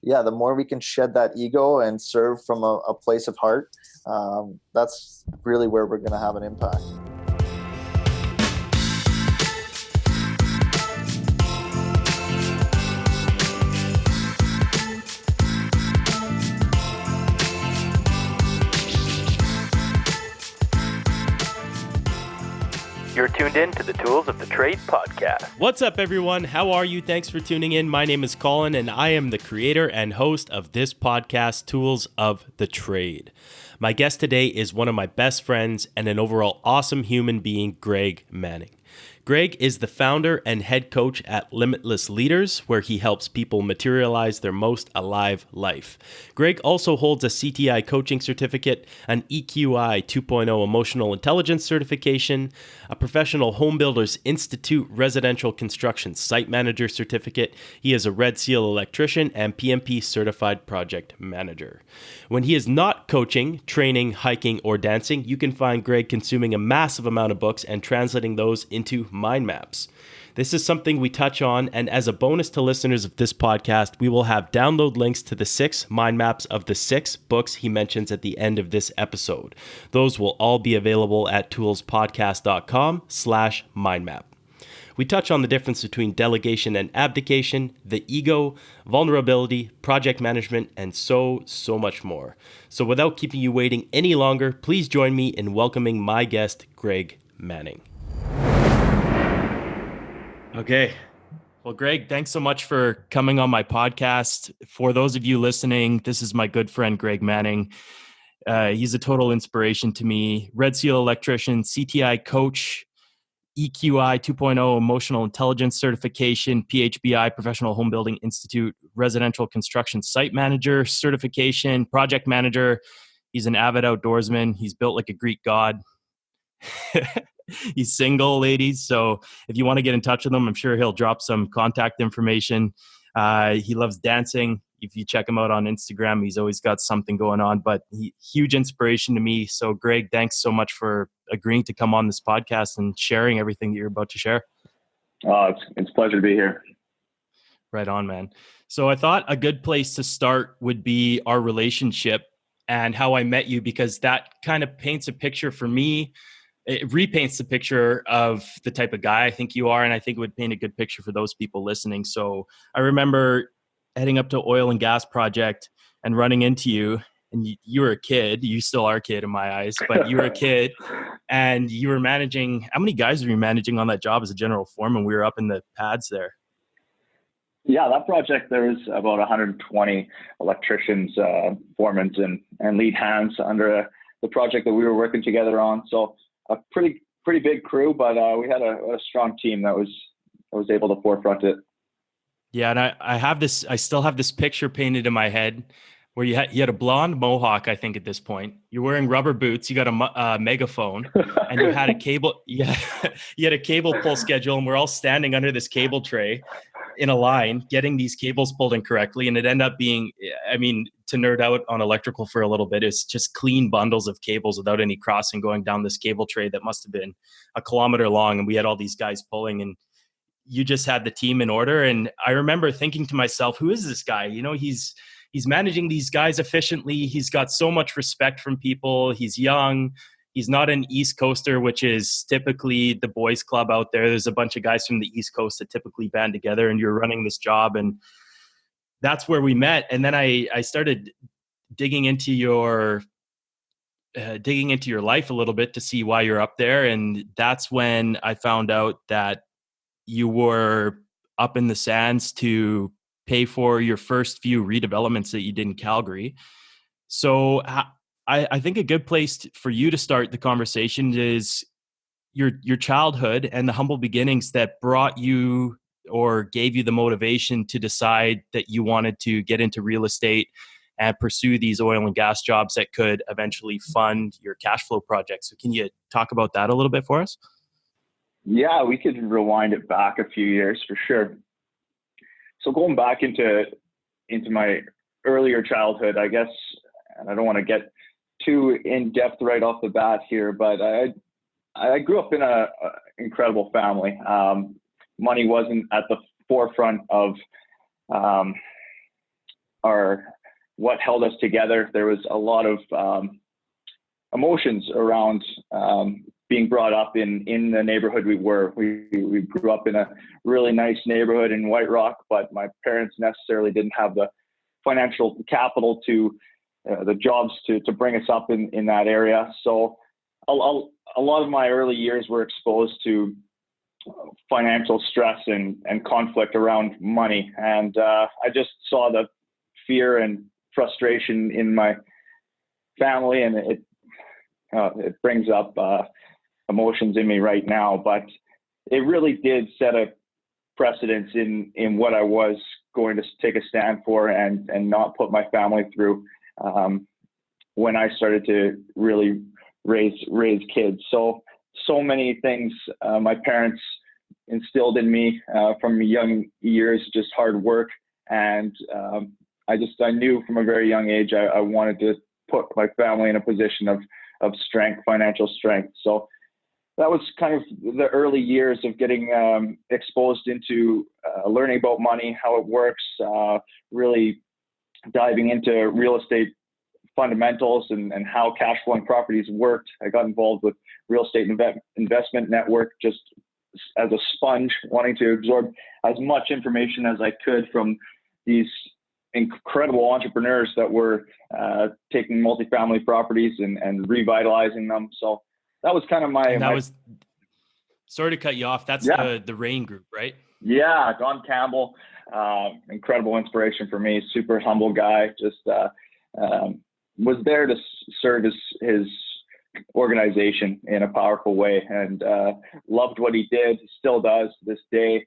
yeah, the more we can shed that ego and serve from a place of heart, that's really where we're going to have an impact. You're tuned in to the Tools of the Trade podcast. What's up, everyone? How are you? Thanks for tuning in. My name is Colin, and I am the creator and host of this podcast, Tools of the Trade. My guest today is one of my best friends and an overall awesome human being, Greg Manning. Greg is the founder and head coach at Limitless Leaders, where he helps people materialize their most alive life. Greg also holds a CTI coaching certificate, an EQI 2.0 emotional intelligence certification, a Professional Home Builders Institute residential construction site manager certificate. He is a Red Seal electrician and PMP certified project manager. When he is not coaching, training, hiking, or dancing, you can find Greg consuming a massive amount of books and translating those into mind maps. This is something we touch on, and as a bonus to listeners of this podcast, we will have download links to the 6 mind maps of the 6 books he mentions at the end of this episode. Those will all be available at toolspodcast.com/mindmap. We touch on the difference between delegation and abdication, the ego, vulnerability, project management, and so much more. So without keeping you waiting any longer, please join me in welcoming my guest, Greg Manning. Okay. Well, Greg, thanks so much for coming on my podcast. For those of you listening, this is my good friend, Greg Manning. He's a total inspiration to me. Red Seal electrician, CTI coach, EQI 2.0 emotional intelligence certification, PHBI Professional Home Building Institute residential construction site manager certification, project manager. He's an avid outdoorsman. He's built like a Greek god. He's single, ladies. So if you want to get in touch with him, I'm sure he'll drop some contact information. He loves dancing. If you check him out on Instagram, he's always got something going on, but huge inspiration to me. So Greg, thanks so much for agreeing to come on this podcast and sharing everything that you're about to share. It's a pleasure to be here. Right on, man. So I thought a good place to start would be our relationship and how I met you, because that kind of paints a picture for me. It repaints the picture of the type of guy I think you are, and I think it would paint a good picture for those people listening. So I remember heading up to oil and gas project and running into you, and you were a kid. You still are a kid in my eyes, but you were a kid, and you were managing. How many guys were you managing on that job as a general foreman? We were up in the pads there. Yeah, that project, there was about 120 electricians, foremen, and lead hands under the project that we were working together on. So a pretty big crew, but we had a strong team that was able to forefront it. Yeah, and I still have this picture painted in my head where you had a blonde mohawk, I think, at this point. You're wearing rubber boots, you got a megaphone, and you had a cable. Yeah, you had a cable pull schedule, and we're all standing under this cable tray in a line, getting these cables pulled in correctly. And it ended up being, I mean, to nerd out on electrical for a little bit, it's just clean bundles of cables without any crossing going down this cable tray that must have been a kilometer long. And we had all these guys pulling, and you just had the team in order. And I remember thinking to myself, who is this guy? You know, he's managing these guys efficiently. He's got so much respect from people. He's young. He's not an East Coaster, which is typically the boys club out there. There's a bunch of guys from the East Coast that typically band together, and you're running this job. And that's where we met. And then I started digging into your life a little bit to see why you're up there. And that's when I found out that you were up in the sands to pay for your first few redevelopments that you did in Calgary. So I think a good place for you to start the conversation is your childhood and the humble beginnings that brought you or gave you the motivation to decide that you wanted to get into real estate and pursue these oil and gas jobs that could eventually fund your cash flow projects. So can you talk about that a little bit for us? Yeah, we could rewind it back a few years for sure. So going back into my earlier childhood, I guess, and I don't want to get too in depth right off the bat here, but I grew up in a incredible family. Money wasn't at the forefront of what held us together. There was a lot of emotions around being brought up in the neighborhood we were. We grew up in a really nice neighborhood in White Rock, but my parents necessarily didn't have the financial capital to the jobs to bring us up in that area. So a lot of my early years were exposed to financial stress and conflict around money. And I just saw the fear and frustration in my family, and it brings up emotions in me right now. But it really did set a precedence in what I was going to take a stand for and not put my family through when I started to really raise kids. So many things my parents instilled in me from young years, just hard work. And I knew from a very young age, I wanted to put my family in a position of strength, financial strength. So that was kind of the early years of getting exposed into learning about money, how it works, really diving into real estate fundamentals and how cash flowing properties worked. I got involved with real estate investment network just as a sponge, wanting to absorb as much information as I could from these incredible entrepreneurs that were taking multifamily properties and revitalizing them. So that was kind of sorry to cut you off. That's the RAIN group, right? Yeah. Don Campbell, incredible inspiration for me. Super humble guy. Just was there to serve his organization in a powerful way, and loved what he did. He still does to this day.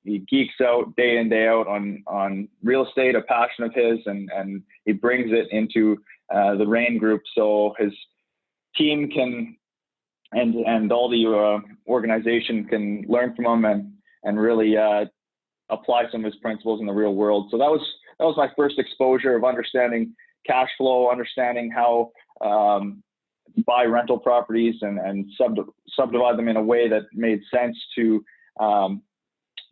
He geeks out day in, day out on real estate, a passion of his, and he brings it into the RAIN group so his team can and all the organization can learn from him and really apply some of his principles in the real world. So that was my first exposure of understanding cash flow, understanding how to buy rental properties and subdivide them in a way that made sense to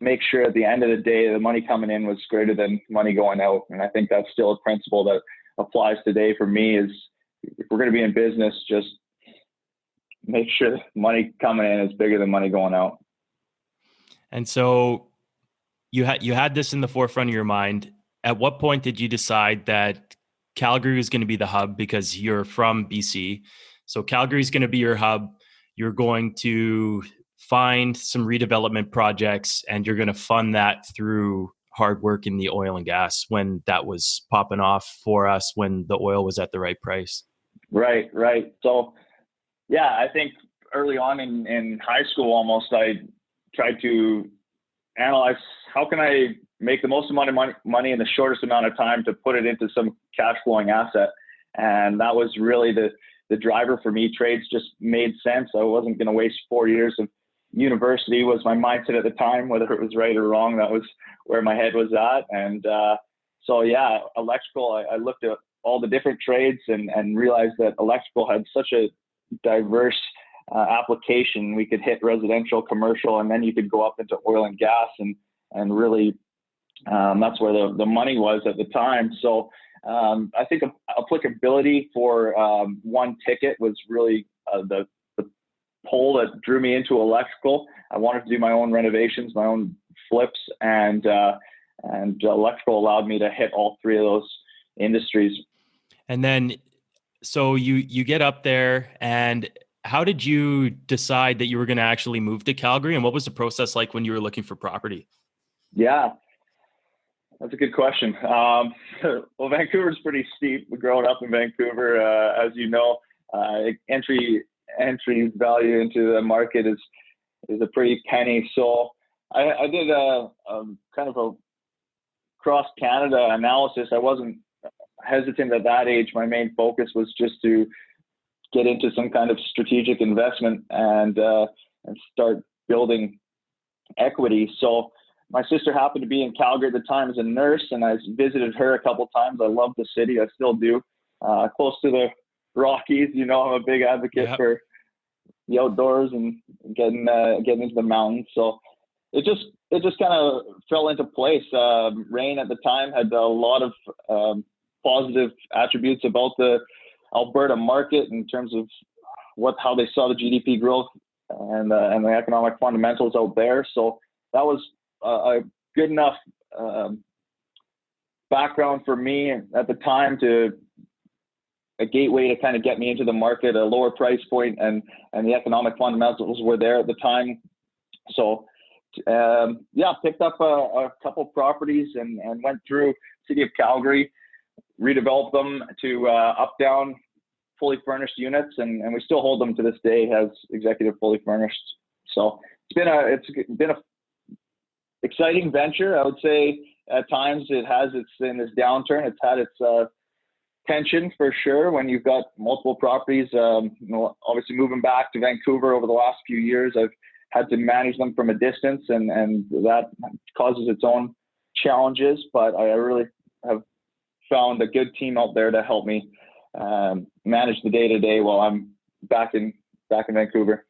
make sure at the end of the day the money coming in was greater than money going out. And I think that's still a principle that applies today for me. Is if we're going to be in business, just make sure money coming in is bigger than money going out. And so you had this in the forefront of your mind. At what point did you decide that Calgary was going to be the hub, because you're from BC? So Calgary is going to be your hub. You're going to find some redevelopment projects and you're going to fund that through hard work in the oil and gas when that was popping off for us, when the oil was at the right price. Right. So yeah, I think early on in high school, almost, I tried to analyze how can I make the most amount of money in the shortest amount of time to put it into some cash flowing asset. And that was really the driver for me. Trades just made sense. I wasn't going to waste 4 years of university, was my mindset at the time. Whether it was right or wrong, that was where my head was at. And so yeah, electrical, I looked at all the different trades and realized that electrical had such a diverse application. We could hit residential, commercial, and then you could go up into oil and gas, and really that's where the money was at the time. So I think applicability for one ticket was really the pull that drew me into electrical. I wanted to do my own renovations, my own flips, and electrical allowed me to hit all three of those industries. And then, so you get up there, and how did you decide that you were going to actually move to Calgary, and what was the process like when you were looking for property? Yeah, that's a good question. Well, Vancouver's pretty steep. Growing up in Vancouver, as you know, entry value into the market is a pretty penny. So I did a kind of a cross Canada analysis. I wasn't hesitant at that age. My main focus was just to get into some kind of strategic investment and start building equity. So my sister happened to be in Calgary at the time as a nurse, and I visited her a couple of times. I love the city. I still do. Close to the Rockies. You know, I'm a big advocate for the outdoors and getting into the mountains. So it just it just kind of fell into place. Rain at the time had a lot of positive attributes about the Alberta market in terms of how they saw the GDP growth and the economic fundamentals out there. So that was a good enough background for me at the time, to a gateway to kind of get me into the market, a lower price point, and the economic fundamentals were there at the time. So picked up a couple properties and went through city of Calgary, redeveloped them to up-down fully furnished units, and we still hold them to this day as executive fully furnished. So it's been a exciting venture. I would say at times it's in this downturn, it's had its tension for sure when you've got multiple properties. Obviously moving back to Vancouver over the last few years, I've had to manage them from a distance, and that causes its own challenges, but I really have found a good team out there to help me manage the day-to-day while I'm back in Vancouver.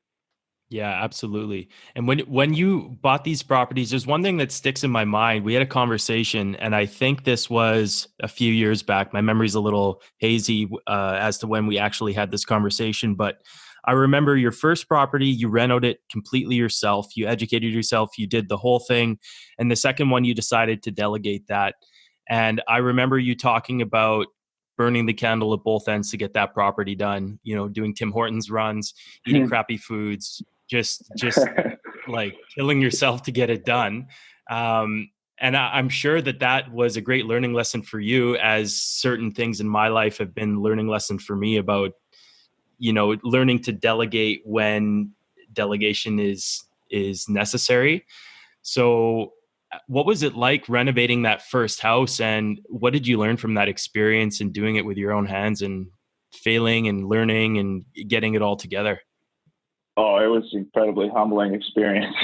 Yeah, absolutely. And when you bought these properties, there's one thing that sticks in my mind. We had a conversation, and I think this was a few years back. My memory's a little hazy as to when we actually had this conversation, but I remember your first property, you renovated it completely yourself. You educated yourself. You did the whole thing. And the second one, you decided to delegate that. And I remember you talking about burning the candle at both ends to get that property done, doing Tim Hortons runs, eating crappy foods, just like killing yourself to get it done. And I'm sure that was a great learning lesson for you, as certain things in my life have been learning lesson for me about, learning to delegate when delegation is necessary. So what was it like renovating that first house, and what did you learn from that experience and doing it with your own hands and failing and learning and getting it all together? Oh, it was an incredibly humbling experience.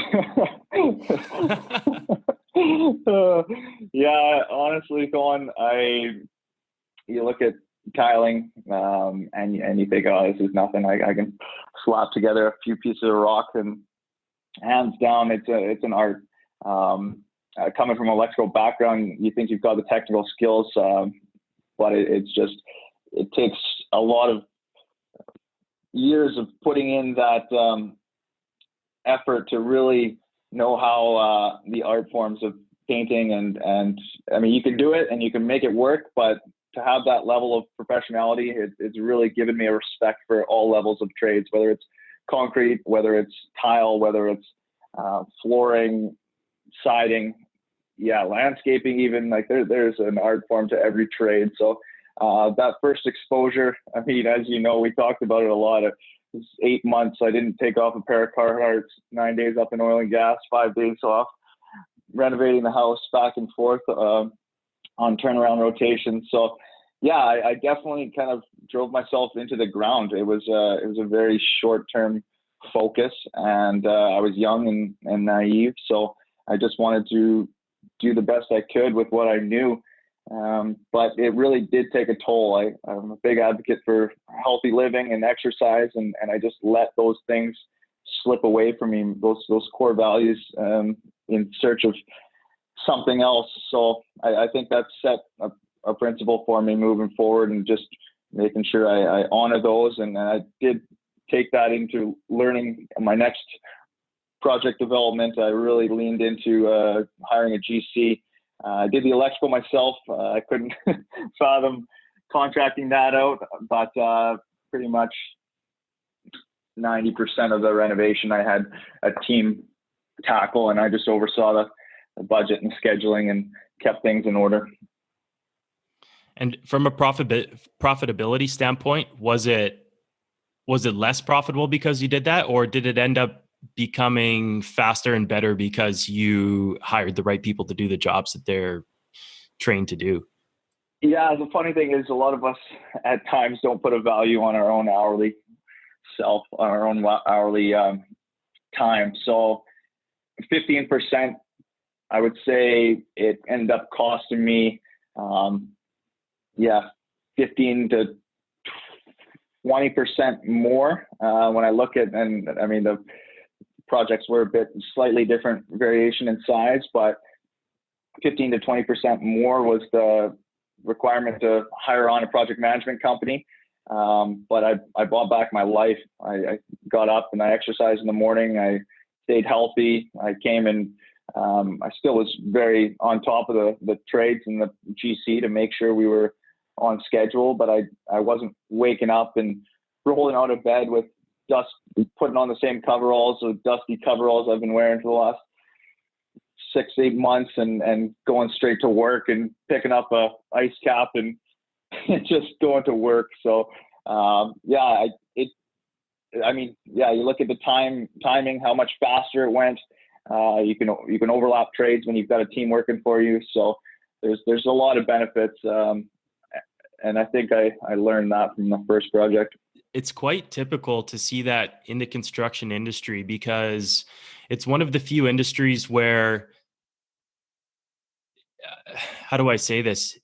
Honestly, Colin, you look at tiling and you think, oh, this is nothing. I can slap together a few pieces of rock, and hands down, it's an art. Coming from an electrical background, you think you've got the technical skills, but it takes a lot of years of putting in that effort to really know how the art forms of painting and I mean, you can do it and you can make it work, but to have that level of professionality, it's really given me a respect for all levels of trades, whether it's concrete, whether it's tile, whether it's flooring, siding, landscaping, even. Like there's an art form to every trade. So that first exposure, I mean, as you know, we talked about it a lot. It was 8 months. I didn't take off a pair of Carhartts, 9 days up in oil and gas, 5 days off, renovating the house back and forth on turnaround rotations. So I definitely kind of drove myself into the ground. It was a very short-term focus, and I was young and naive. So I just wanted to do the best I could with what I knew. But it really did take a toll. I'm a big advocate for healthy living and exercise, and I just let those things slip away from me, those core values, in search of something else. So I think that set a principle for me moving forward, and just making sure I honor those. And I did take that into learning my next project development. I really leaned into hiring a GC. I did the electrical myself. I couldn't fathom contracting that out, but pretty much 90% of the renovation I had a team tackle, and I just oversaw the budget and scheduling and kept things in order. And from a profitability standpoint, was it less profitable because you did that, or did it end up becoming faster and better because you hired the right people to do the jobs that they're trained to do? Yeah, the funny thing is, a lot of us at times don't put a value on our own hourly self, on our own hourly time. So 15%, I would say it ended up costing me 15 to 20% more when I look at, and I mean, the projects were a bit slightly different variation in size, but 15 to 20% more was the requirement to hire on a project management company. But I bought back my life. I got up and I exercised in the morning. I stayed healthy. I came and I still was very on top of the trades and the GC to make sure we were on schedule, but I wasn't waking up and rolling out of bed with dust, putting on the same coveralls or dusty coveralls I've been wearing for the last 6-8 months and going straight to work and picking up a ice cap and just going to work. So you look at the timing, how much faster it went. You can overlap trades when you've got a team working for you. So there's a lot of benefits. And I think I learned that from the first project. It's quite typical to see that in the construction industry because it's one of the few industries where, how do I say this?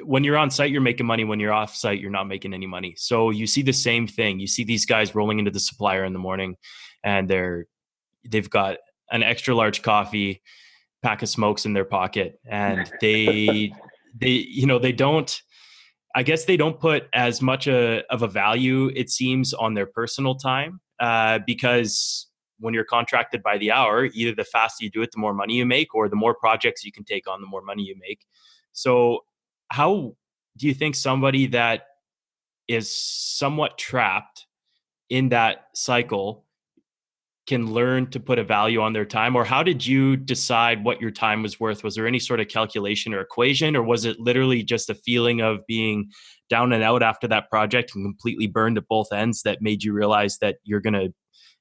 When you're on site, you're making money. When you're off site, you're not making any money. So you see the same thing. You see these guys rolling into the supplier in the morning and they've got an extra large coffee, pack of smokes in their pocket. And they don't, I guess they don't put as much of a value, it seems, on their personal time because when you're contracted by the hour, either the faster you do it, the more money you make, or the more projects you can take on, the more money you make. So how do you think somebody that is somewhat trapped in that cycle can learn to put a value on their time? Or how did you decide what your time was worth? Was there any sort of calculation or equation, or was it literally just a feeling of being down and out after that project and completely burned at both ends that made you realize that you're going to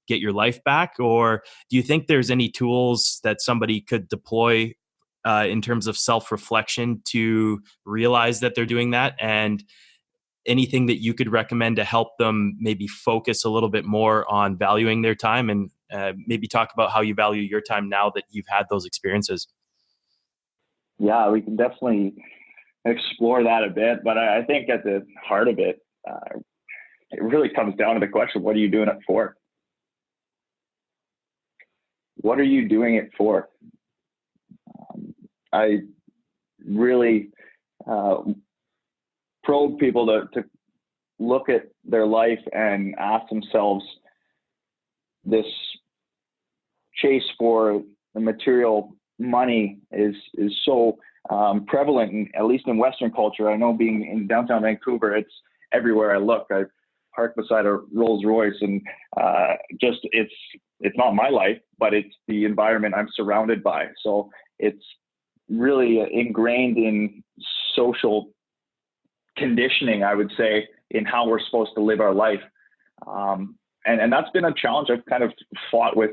get your life back? Or do you think there's any tools that somebody could deploy in terms of self-reflection to realize that they're doing that? And anything that you could recommend to help them maybe focus a little bit more on valuing their time, and maybe talk about how you value your time now that you've had those experiences? Yeah, we can definitely explore that a bit, but I think at the heart of it, it really comes down to the question, what are you doing it for? What are you doing it for? I really probe people to look at their life and ask themselves, this chase for the material money is so prevalent, at least in Western culture. I know, being in downtown Vancouver, it's everywhere I look. I park beside a Rolls Royce, and it's not my life, but it's the environment I'm surrounded by. So it's really ingrained in social conditioning, I would say, in how we're supposed to live our life. And that's been a challenge I've kind of fought with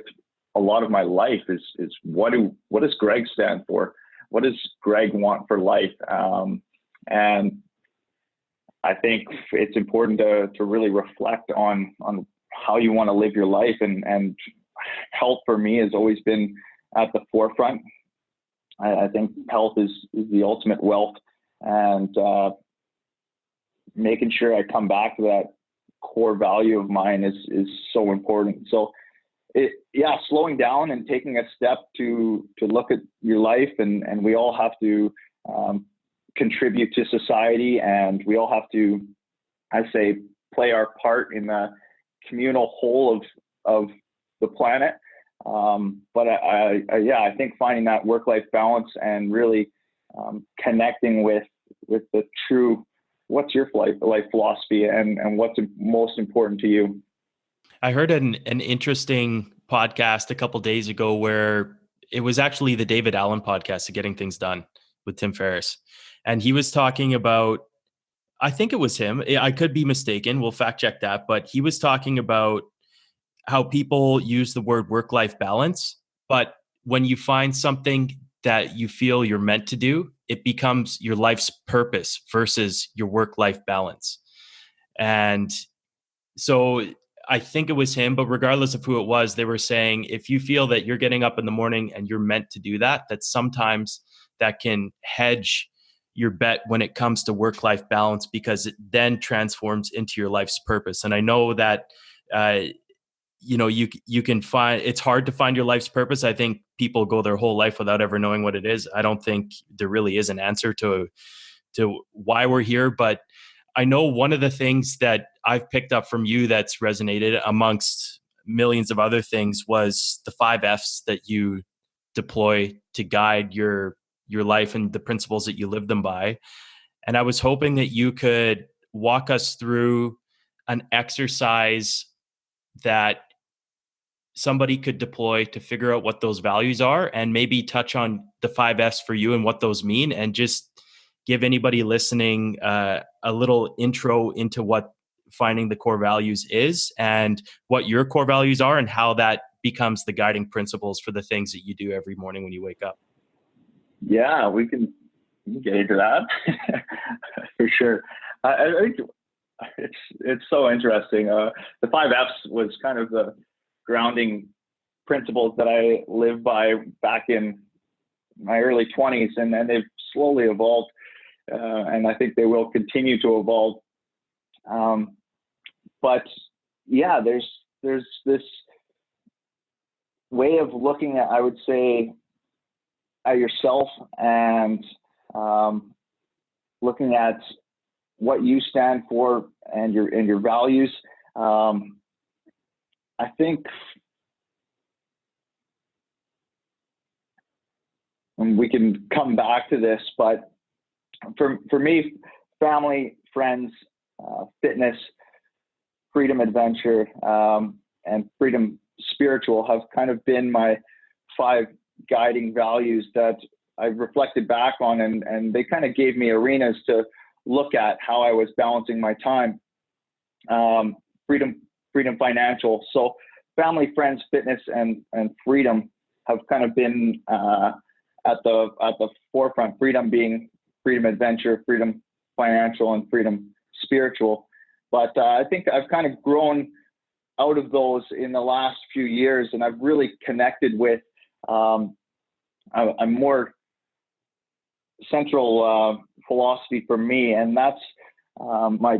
a lot of my life is what does Greg stand for? What does Greg want for life? And I think it's important to really reflect on how you want to live your life, and health for me has always been at the forefront. I think health is the ultimate wealth, and making sure I come back to that core value of mine is so important. So slowing down and taking a step to look at your life, and we all have to contribute to society, and we all have to, I say, play our part in the communal whole of the planet. But I think finding that work-life balance and really connecting with the true, what's your life philosophy and what's most important to you. I heard an interesting podcast a couple of days ago where it was actually the David Allen podcast, Getting Things Done, with Tim Ferriss. And he was talking about, I think it was him, I could be mistaken, we'll fact check that, but he was talking about how people use the word work-life balance, but when you find something that you feel you're meant to do, it becomes your life's purpose versus your work-life balance. And so I think it was him, but regardless of who it was, they were saying, if you feel that you're getting up in the morning and you're meant to do that, that sometimes that can hedge your bet when it comes to work-life balance, because it then transforms into your life's purpose. And I know that, you can find, it's hard to find your life's purpose. I think people go their whole life without ever knowing what it is. I don't think there really is an answer to why we're here, but I know one of the things that I've picked up from you that's resonated amongst millions of other things was the 5 F's that you deploy to guide your life and the principles that you live them by. And I was hoping that you could walk us through an exercise that somebody could deploy to figure out what those values are, and maybe touch on the 5 F's for you and what those mean, and just give anybody listening a little intro into what finding the core values is and what your core values are and how that becomes the guiding principles for the things that you do every morning when you wake up. Yeah, we can get into that for sure. I think it's so interesting. The 5 F's was kind of the grounding principles that I lived by back in my early 20s, and then they've slowly evolved, and I think they will continue to evolve. But yeah, there's this way of looking at, I would say, at yourself and looking at what you stand for and your values. I think, and we can come back to this, but for me, family, friends, fitness, freedom, adventure, and freedom spiritual have kind of been my 5 guiding values that I've reflected back on, and they kind of gave me arenas to look at how I was balancing my time. Freedom financial. So family, friends, fitness, and freedom have kind of been at the forefront. Freedom being freedom adventure, freedom financial, and freedom spiritual. But I think I've kind of grown out of those in the last few years, and I've really connected with a more central philosophy for me, and that's my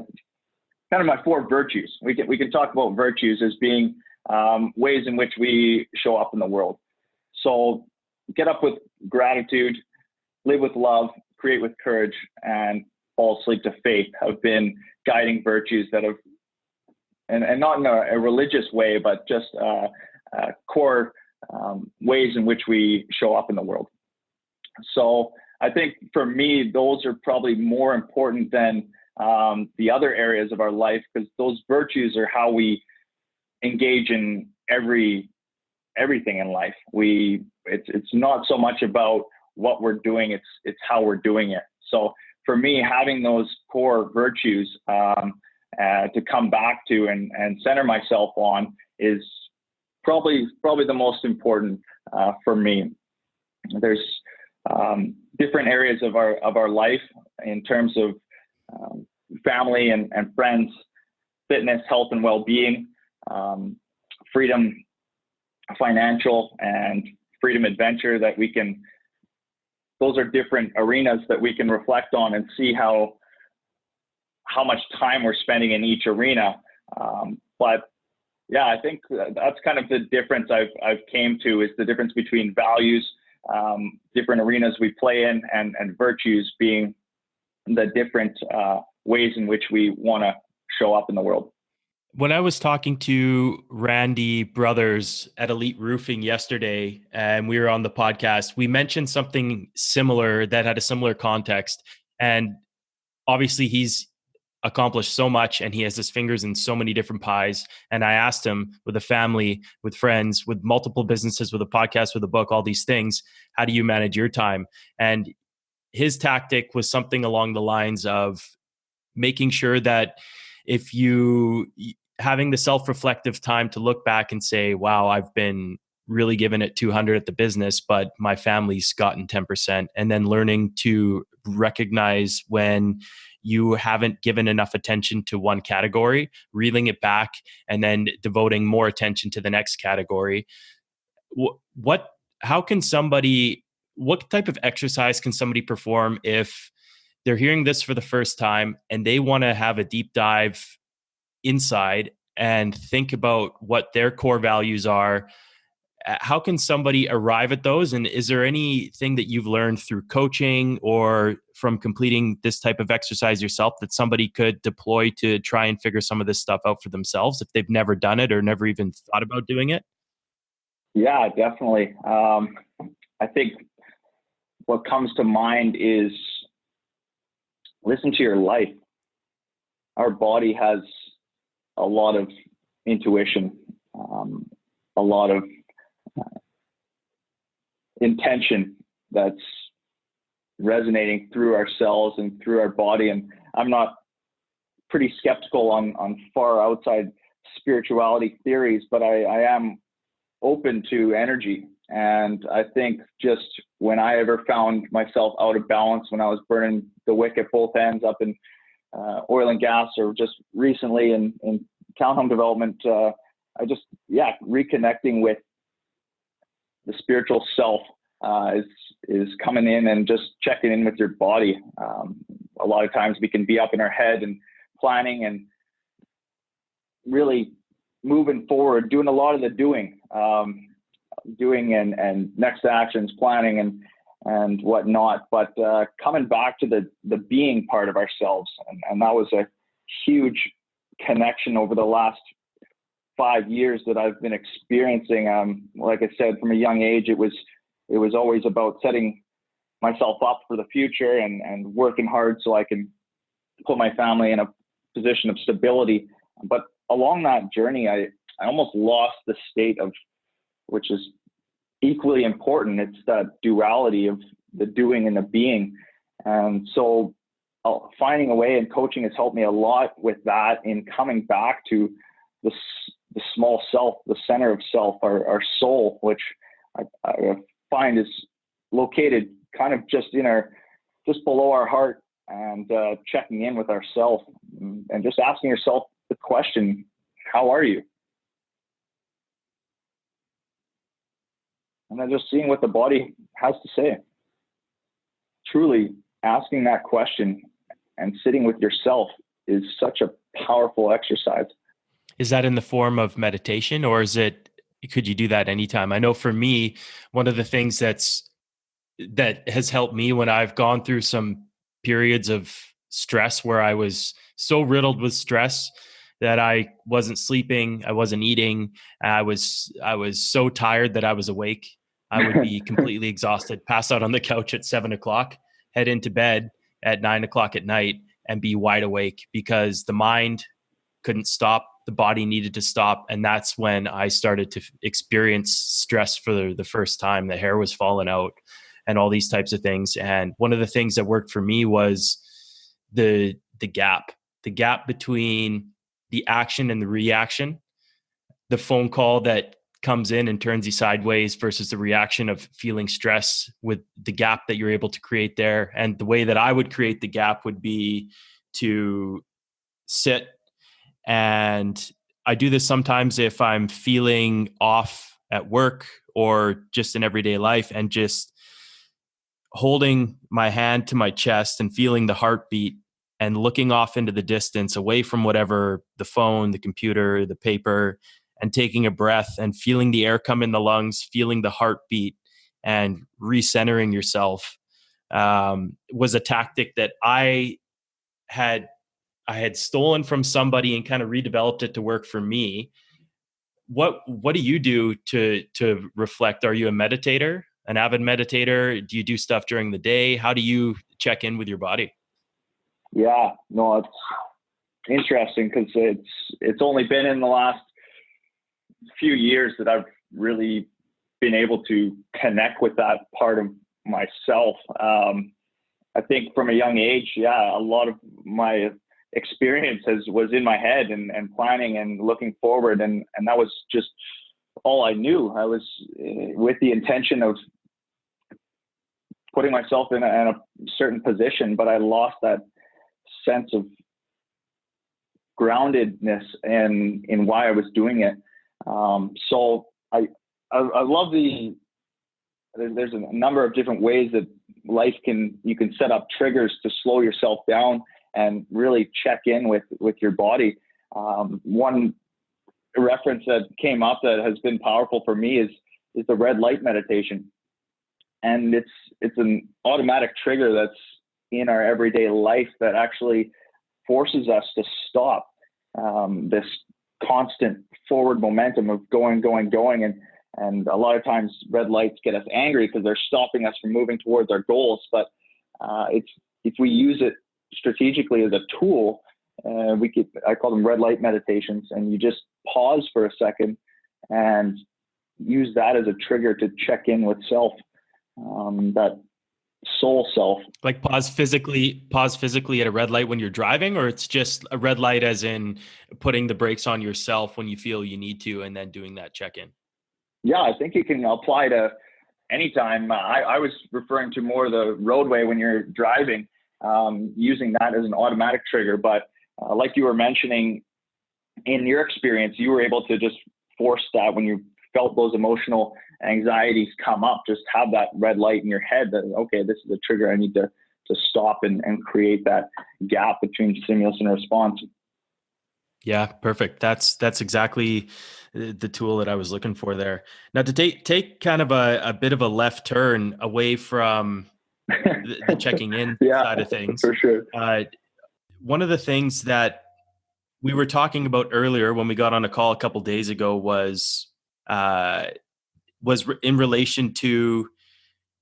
4 virtues. We can talk about virtues as being ways in which we show up in the world. So get up with gratitude, live with love, create with courage, and fall asleep to faith have been guiding virtues that have, and not in a religious way, but just core ways in which we show up in the world. So I think for me, those are probably more important than the other areas of our life, because those virtues are how we engage in everything in life. It's not so much about what we're doing, it's how we're doing it. So for me, having those core virtues to come back to and center myself on is probably the most important for me. There's different areas of our life in terms of family and friends, fitness, health and well-being, freedom financial, and freedom adventure that we can, those are different arenas that we can reflect on and see how much time we're spending in each arena. But yeah, I think that's kind of the difference I've came to, is the difference between values, different arenas we play in, and virtues being the different ways in which we want to show up in the world. When I was talking to Randy Brothers at Elite Roofing yesterday, and we were on the podcast, we mentioned something similar that had a similar context. And obviously he's accomplished so much and he has his fingers in so many different pies. And I asked him, with a family, with friends, with multiple businesses, with a podcast, with a book, all these things, how do you manage your time? And his tactic was something along the lines of making sure that if you having the self-reflective time to look back and say, wow, I've been really giving it 200 at the business, but my family's gotten 10%. And then learning to recognize when you haven't given enough attention to one category, reeling it back, and then devoting more attention to the next category. What type of exercise can somebody perform if they're hearing this for the first time and they want to have a deep dive inside and think about what their core values are, how can somebody arrive at those? And is there anything that you've learned through coaching or from completing this type of exercise yourself that somebody could deploy to try and figure some of this stuff out for themselves if they've never done it or never even thought about doing it? Yeah, definitely. I think what comes to mind is listen to your life. Our body has a lot of intuition, a lot of intention that's resonating through our cells and through our body. And I'm not pretty skeptical on far outside spirituality theories, but I am open to energy. And I think just when I ever found myself out of balance, when I was burning the wick at both ends up in oil and gas, or just recently in townhome development, reconnecting with the spiritual self is coming in and just checking in with your body. A lot of times we can be up in our head and planning and really moving forward, doing a lot of the doing and next actions, planning and whatnot, but coming back to the being part of ourselves. And that was a huge connection over the last 5 years that I've been experiencing. Like I said, from a young age, it was always about setting myself up for the future and working hard so I can put my family in a position of stability. But along that journey, I almost lost the state of, which is equally important. It's that duality of the doing and the being. And so finding a way, and coaching has helped me a lot with that, in coming back to the small self, the center of self, our soul, which I find is located kind of just below our heart, and checking in with ourselves and just asking yourself the question, how are you? And then just seeing what the body has to say. Truly asking that question and sitting with yourself is such a powerful exercise. Is that in the form of meditation, or could you do that anytime? I know for me, one of the things that has helped me when I've gone through some periods of stress where I was so riddled with stress that I wasn't sleeping, I wasn't eating, I was so tired that I was awake. I would be completely exhausted, pass out on the couch at 7 o'clock, head into bed at 9 o'clock at night, and be wide awake because the mind couldn't stop. The body needed to stop. And that's when I started to experience stress for the first time. The hair was falling out and all these types of things. And one of the things that worked for me was the gap between the action and the reaction, the phone call that comes in and turns you sideways versus the reaction of feeling stress, with the gap that you're able to create there. And the way that I would create the gap would be to sit. And I do this sometimes if I'm feeling off at work or just in everyday life, and just holding my hand to my chest and feeling the heartbeat and looking off into the distance away from whatever, the phone, the computer, the paper, and taking a breath and feeling the air come in the lungs, feeling the heartbeat and recentering yourself was a tactic that I had stolen from somebody and kind of redeveloped it to work for me. What do you do to reflect? Are you a meditator, an avid meditator? Do you do stuff during the day? How do you check in with your body? Yeah, no, it's interesting because it's only been in the last few years that I've really been able to connect with that part of myself. I think from a young age, a lot of my experience was in my head and planning and looking forward, and that was just all I knew. I was with the intention of putting myself in a certain position, but I lost that sense of groundedness in why I was doing it. So I love there's a number of different ways that you can set up triggers to slow yourself down and really check in with your body. One reference that came up that has been powerful for me is the red light meditation. And it's an automatic trigger that's in our everyday life that actually forces us to stop this constant forward momentum of going. And a lot of times red lights get us angry because they're stopping us from moving towards our goals. But if we use it strategically as a tool, I call them red light meditations, and you just pause for a second and use that as a trigger to check in with self, that soul self. Like pause physically at a red light when you're driving, or it's just a red light as in putting the brakes on yourself when you feel you need to, and then doing that check-in? Yeah, I think it can apply to any time. I was referring to more the roadway when you're driving, using that as an automatic trigger. But like you were mentioning, in your experience, you were able to just force that when you felt those emotional anxieties come up, just have that red light in your head that, okay, this is a trigger. I need to stop and create that gap between stimulus and response. Yeah, perfect. That's exactly the tool that I was looking for there. Now, to take kind of a bit of a left turn away from the checking in side of things, for sure. One of the things that we were talking about earlier when we got on a call a couple days ago was in relation to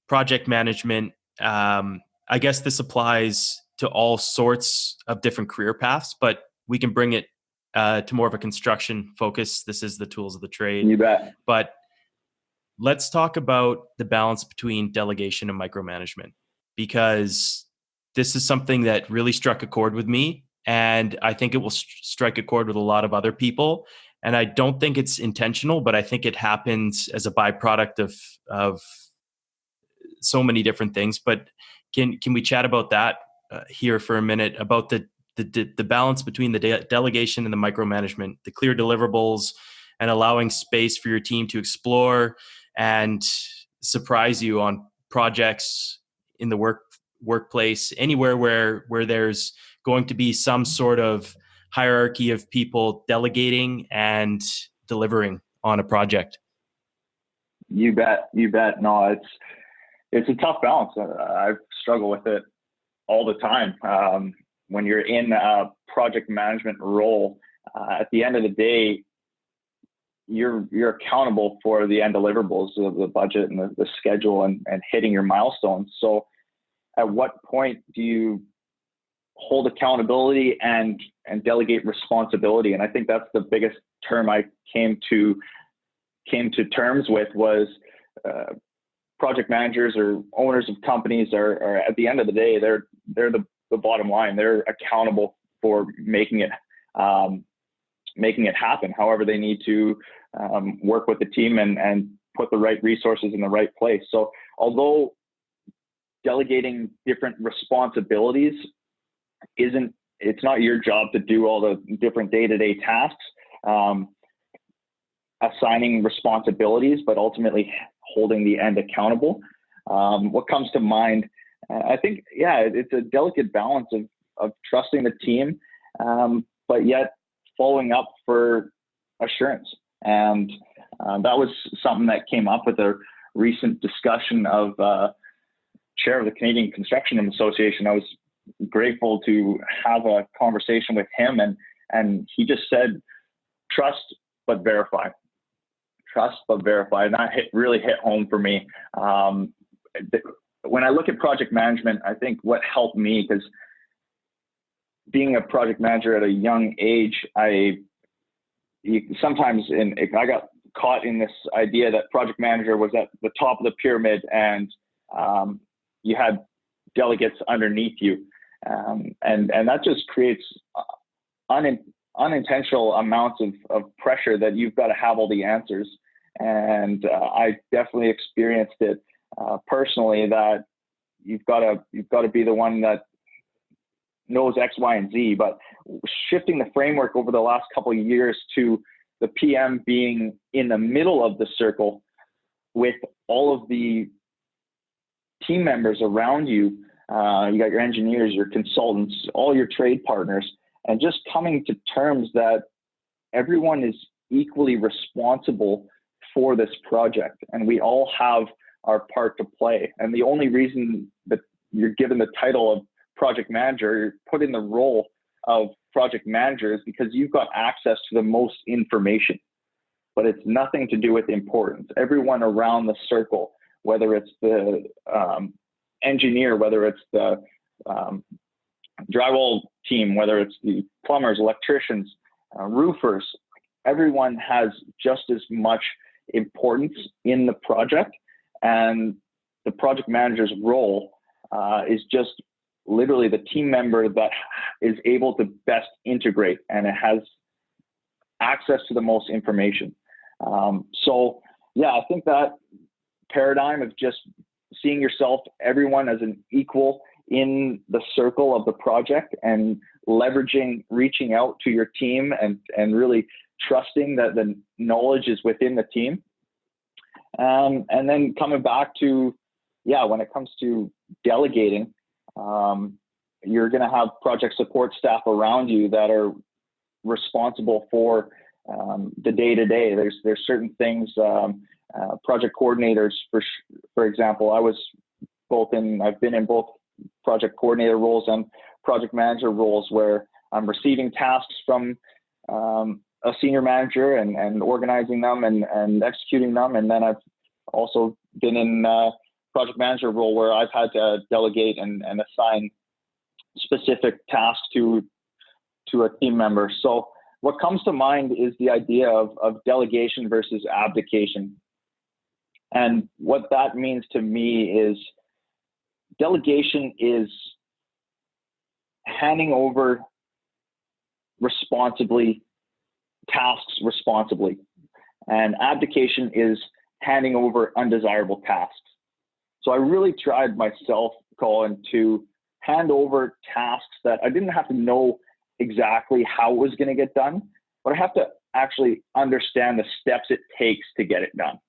project management. I guess this applies to all sorts of different career paths, but we can bring it to more of a construction focus. This is the tools of the trade. You bet. But let's talk about the balance between delegation and micromanagement, because this is something that really struck a chord with me, and I think it will strike a chord with a lot of other people. And I don't think it's intentional, but I think it happens as a byproduct of so many different things. But can we chat about that here for a minute, about the balance between the delegation and the micromanagement, the clear deliverables, and allowing space for your team to explore and surprise you on projects in the workplace, anywhere where there's going to be some sort of hierarchy of people delegating and delivering on a project. You bet. No, it's a tough balance. I struggle with it all the time. When you're in a project management role, at the end of the day, you're accountable for the end deliverables of the budget and the schedule and hitting your milestones. So at what point do you hold accountability and delegate responsibility? And I think that's the biggest term I came to terms with was project managers or owners of companies are at the end of the day, they're the bottom line. They're accountable for making it happen. However, they need to work with the team and put the right resources in the right place. So although delegating different responsibilities it's not your job to do all the different day-to-day tasks, assigning responsibilities, but ultimately holding the end accountable. What comes to mind, I think, it's a delicate balance of trusting the team, but yet following up for assurance. And that was something that came up with a recent discussion of chair of the Canadian Construction Association. I was grateful to have a conversation with him, and he just said, trust but verify. Trust but verify. And that really hit home for me. When I look at project management, I think what helped me, because being a project manager at a young age, I got caught in this idea that project manager was at the top of the pyramid, and you had delegates underneath you. And that just creates unintentional amounts of pressure that you've got to have all the answers. And I definitely experienced it personally, that you've got to be the one that knows X, Y, and Z. But shifting the framework over the last couple of years to the PM being in the middle of the circle with all of the team members around you. You got your engineers, your consultants, all your trade partners, and just coming to terms that everyone is equally responsible for this project, and we all have our part to play. And the only reason that you're given the title of project manager, you're put in the role of project manager, is because you've got access to the most information. But it's nothing to do with importance. Everyone around the circle, whether it's the engineer, whether it's the drywall team, whether it's the plumbers, electricians, roofers, everyone has just as much importance in the project. And the project manager's role is just literally the team member that is able to best integrate, and it has access to the most information. So yeah, I think that paradigm of just seeing yourself, everyone as an equal in the circle of the project, and leveraging, reaching out to your team, and really trusting that the knowledge is within the team. And then coming back to, yeah, when it comes to delegating, you're going to have project support staff around you that are responsible for the day-to-day. There's certain things, project coordinators, for example. I've been in both project coordinator roles and project manager roles, where I'm receiving tasks from a senior manager and organizing them and executing them. And then I've also been in a project manager role where I've had to delegate and assign specific tasks to a team member. So what comes to mind is the idea of delegation versus abdication. And what that means to me is delegation is handing over tasks responsibly. And abdication is handing over undesirable tasks. So I really tried myself, Colin, to hand over tasks that I didn't have to know exactly how it was going to get done, but I have to actually understand the steps it takes to get it done.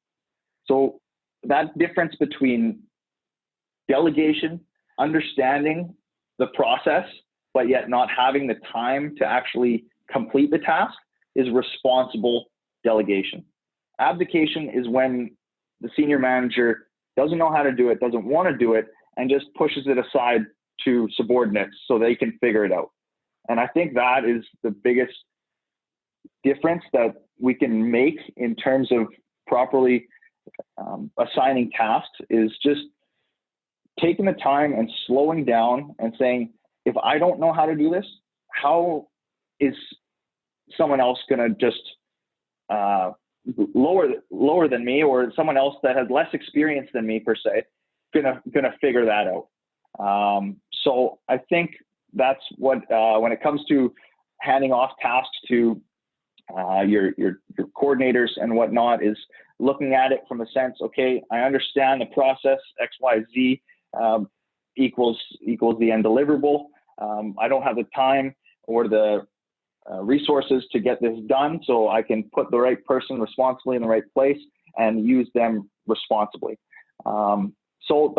So that difference between delegation, understanding the process, but yet not having the time to actually complete the task, is responsible delegation. Abdication is when the senior manager doesn't know how to do it, doesn't want to do it, and just pushes it aside to subordinates so they can figure it out. And I think that is the biggest difference that we can make in terms of properly assigning tasks, is just taking the time and slowing down and saying, if I don't know how to do this, how is someone else going to just lower than me, or someone else that has less experience than me per se, gonna figure that out. So I think that's what when it comes to handing off tasks to your coordinators and whatnot, is looking at it from a sense, okay, I understand the process, X, Y, Z equals the end deliverable. I don't have the time or the resources to get this done, so I can put the right person responsibly in the right place and use them responsibly. So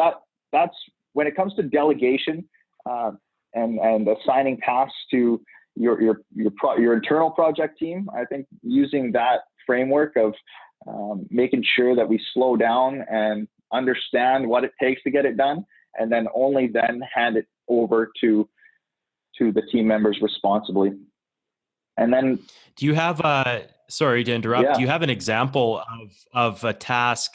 that's when it comes to delegation and assigning tasks to your internal project team. I think using that framework of making sure that we slow down and understand what it takes to get it done, and then only then hand it over to the team members responsibly. And then, do you have sorry to interrupt. Yeah. Do you have an example of a task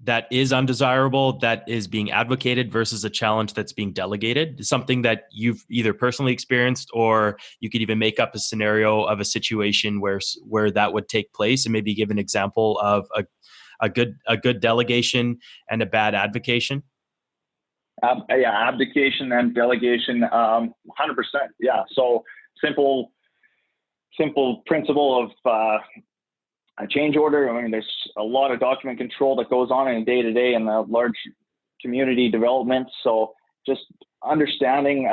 that is undesirable that is being advocated versus a challenge that's being delegated? Something that you've either personally experienced, or you could even make up a scenario of a situation where that would take place, and maybe give an example of a good delegation and a bad advocation. Yeah, abdication and delegation, 100%. Yeah. So simple principle of a change order. I mean, there's a lot of document control that goes on in a day-to-day in a large community development. So just understanding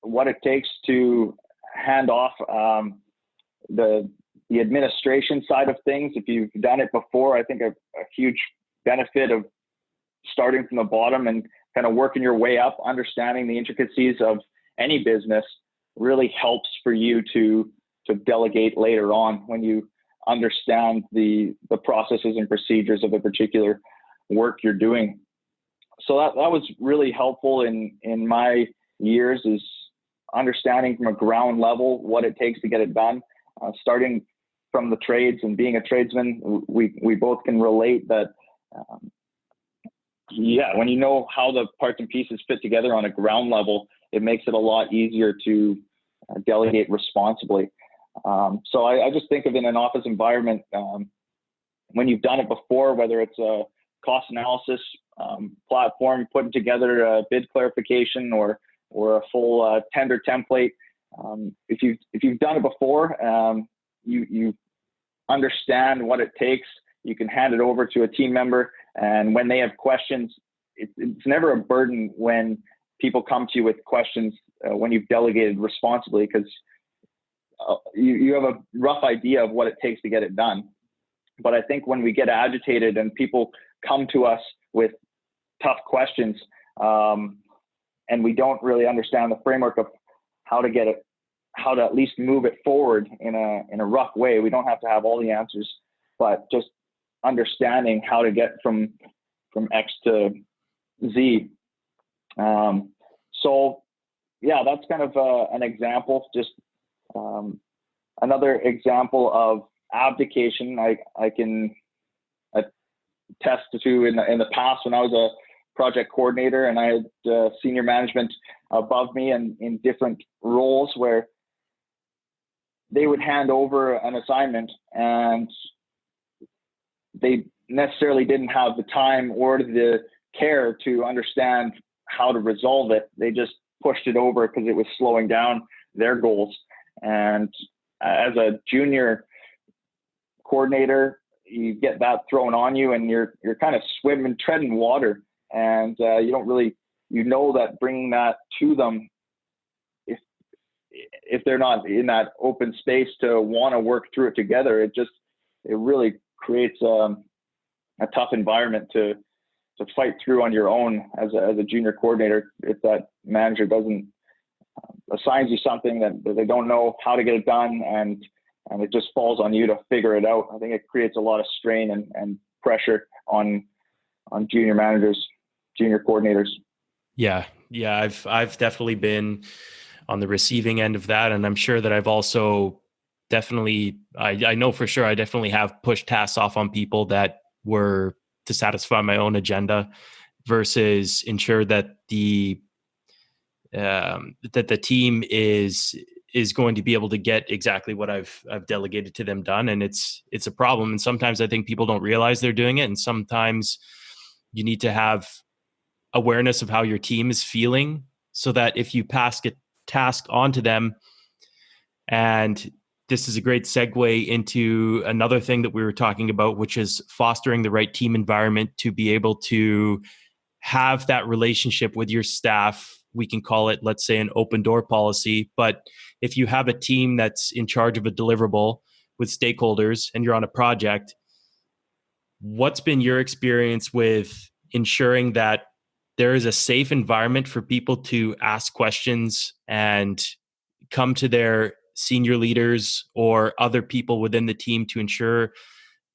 what it takes to hand off the administration side of things. If you've done it before, I think a huge benefit of starting from the bottom and kind of working your way up, understanding the intricacies of any business, really helps for you to delegate later on when you understand the processes and procedures of a particular work you're doing. So that was really helpful in my years, is understanding from a ground level what it takes to get it done. Starting from the trades and being a tradesman, we both can relate that. When you know how the parts and pieces fit together on a ground level, it makes it a lot easier to delegate responsibly. So I just think of in an office environment, when you've done it before, whether it's a cost analysis platform, putting together a bid clarification or a full tender template. If you've done it before, you understand what it takes. You can hand it over to a team member, and when they have questions, it's never a burden when people come to you with questions when you've delegated responsibly, because you have a rough idea of what it takes to get it done. But I think when we get agitated and people come to us with tough questions, and we don't really understand the framework of how to at least move it forward in a rough way. We don't have to have all the answers, but just understanding how to get from X to Z. So yeah, that's kind of an example. Just another example of abdication I can attest to in the past, when I was a project coordinator and I had senior management above me and in different roles, where they would hand over an assignment and they necessarily didn't have the time or the care to understand how to resolve it. They just pushed it over because it was slowing down their goals. And as a junior coordinator, you get that thrown on you, and you're kind of treading water, and you don't really, that bringing that to them, if they're not in that open space to want to work through it together, it really creates a tough environment to fight through on your own as a junior coordinator. If that manager doesn't assigns you something that they don't know how to get it done, and it just falls on you to figure it out, I think it creates a lot of strain and pressure on junior managers, junior coordinators. Yeah. I've definitely been on the receiving end of that, and I'm sure that I've also definitely, I know for sure I definitely have pushed tasks off on people that were to satisfy my own agenda versus ensure that the team is going to be able to get exactly what I've delegated to them done. And it's a problem. And sometimes I think people don't realize they're doing it. And sometimes you need to have awareness of how your team is feeling, so that if you pass a task onto them, and this is a great segue into another thing that we were talking about, which is fostering the right team environment to be able to have that relationship with your staff. We can call it, let's say, an open door policy. But if you have a team that's in charge of a deliverable with stakeholders and you're on a project, what's been your experience with ensuring that there is a safe environment for people to ask questions and come to their senior leaders or other people within the team to ensure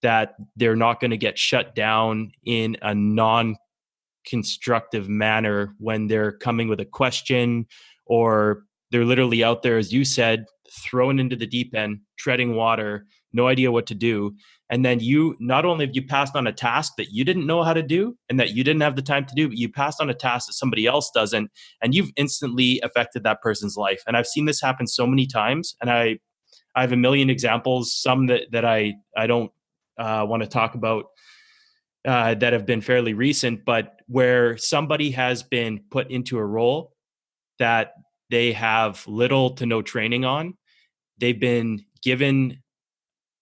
that they're not going to get shut down in a non-constructive manner when they're coming with a question, or they're literally out there, as you said, thrown into the deep end, treading water, no idea what to do. And then you, not only have you passed on a task that you didn't know how to do and that you didn't have the time to do, but you passed on a task that somebody else doesn't, and you've instantly affected that person's life. And I've seen this happen so many times, and I have a million examples, some that I don't want to talk about that have been fairly recent, but where somebody has been put into a role that they have little to no training on. They've been given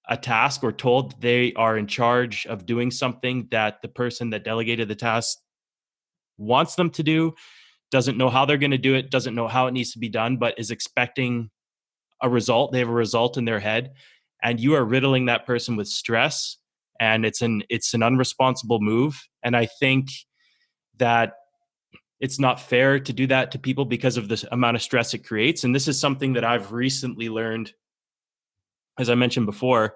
a task or told they are in charge of doing something that the person that delegated the task wants them to do, doesn't know how they're going to do it, doesn't know how it needs to be done, but is expecting a result. They have a result in their head, and you are riddling that person with stress, and it's an unresponsible move. And I think that it's not fair to do that to people because of the amount of stress it creates. And this is something that I've recently learned, as I mentioned before,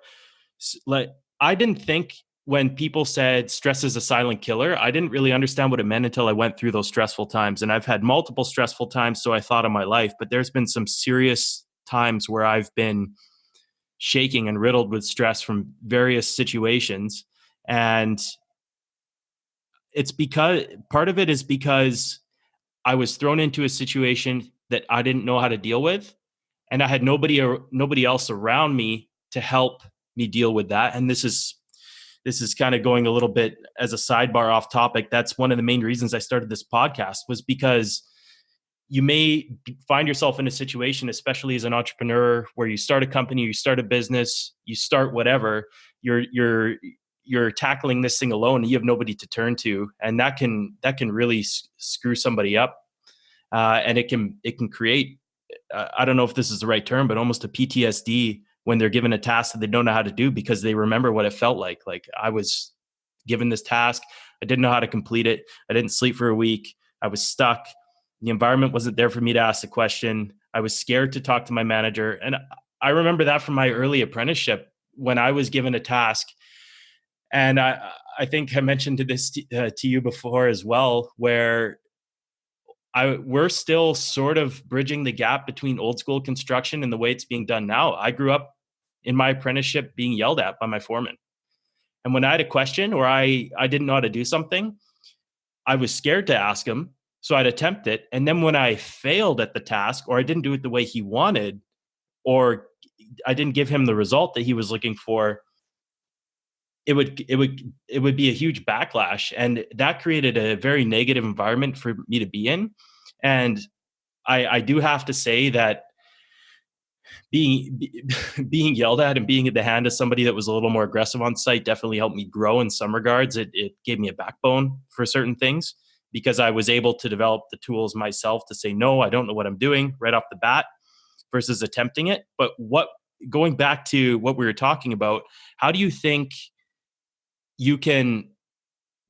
like, I didn't think when people said stress is a silent killer, I didn't really understand what it meant until I went through those stressful times. And I've had multiple stressful times, so I thought, in my life, but there's been some serious times where I've been shaking and riddled with stress from various situations. And it's because part of it is because I was thrown into a situation that I didn't know how to deal with, and I had nobody else around me to help me deal with that. And this is kind of going a little bit as a sidebar off topic. That's one of the main reasons I started this podcast, was because you may find yourself in a situation, especially as an entrepreneur, where you start a company, you start a business, you start whatever, you're tackling this thing alone, and you have nobody to turn to, and that can really screw somebody up, and it can create, I don't know if this is the right term, but almost a PTSD when they're given a task that they don't know how to do, because they remember what it felt like. Like, I was given this task, I didn't know how to complete it, I didn't sleep for a week, I was stuck. The environment wasn't there for me to ask the question. I was scared to talk to my manager. And I remember that from my early apprenticeship, when I was given a task. And I think I mentioned this to you before as well, where we're still sort of bridging the gap between old school construction and the way it's being done now. I grew up in my apprenticeship being yelled at by my foreman. And when I had a question, or I didn't know how to do something, I was scared to ask him. So I'd attempt it. And then when I failed at the task, or I didn't do it the way he wanted, or I didn't give him the result that he was looking for, it would be a huge backlash. And that created a very negative environment for me to be in. And I do have to say that being yelled at and being at the hand of somebody that was a little more aggressive on site definitely helped me grow in some regards. It gave me a backbone for certain things, because I was able to develop the tools myself to say, no, I don't know what I'm doing right off the bat, versus attempting it. But going back to what we were talking about, how do you think you can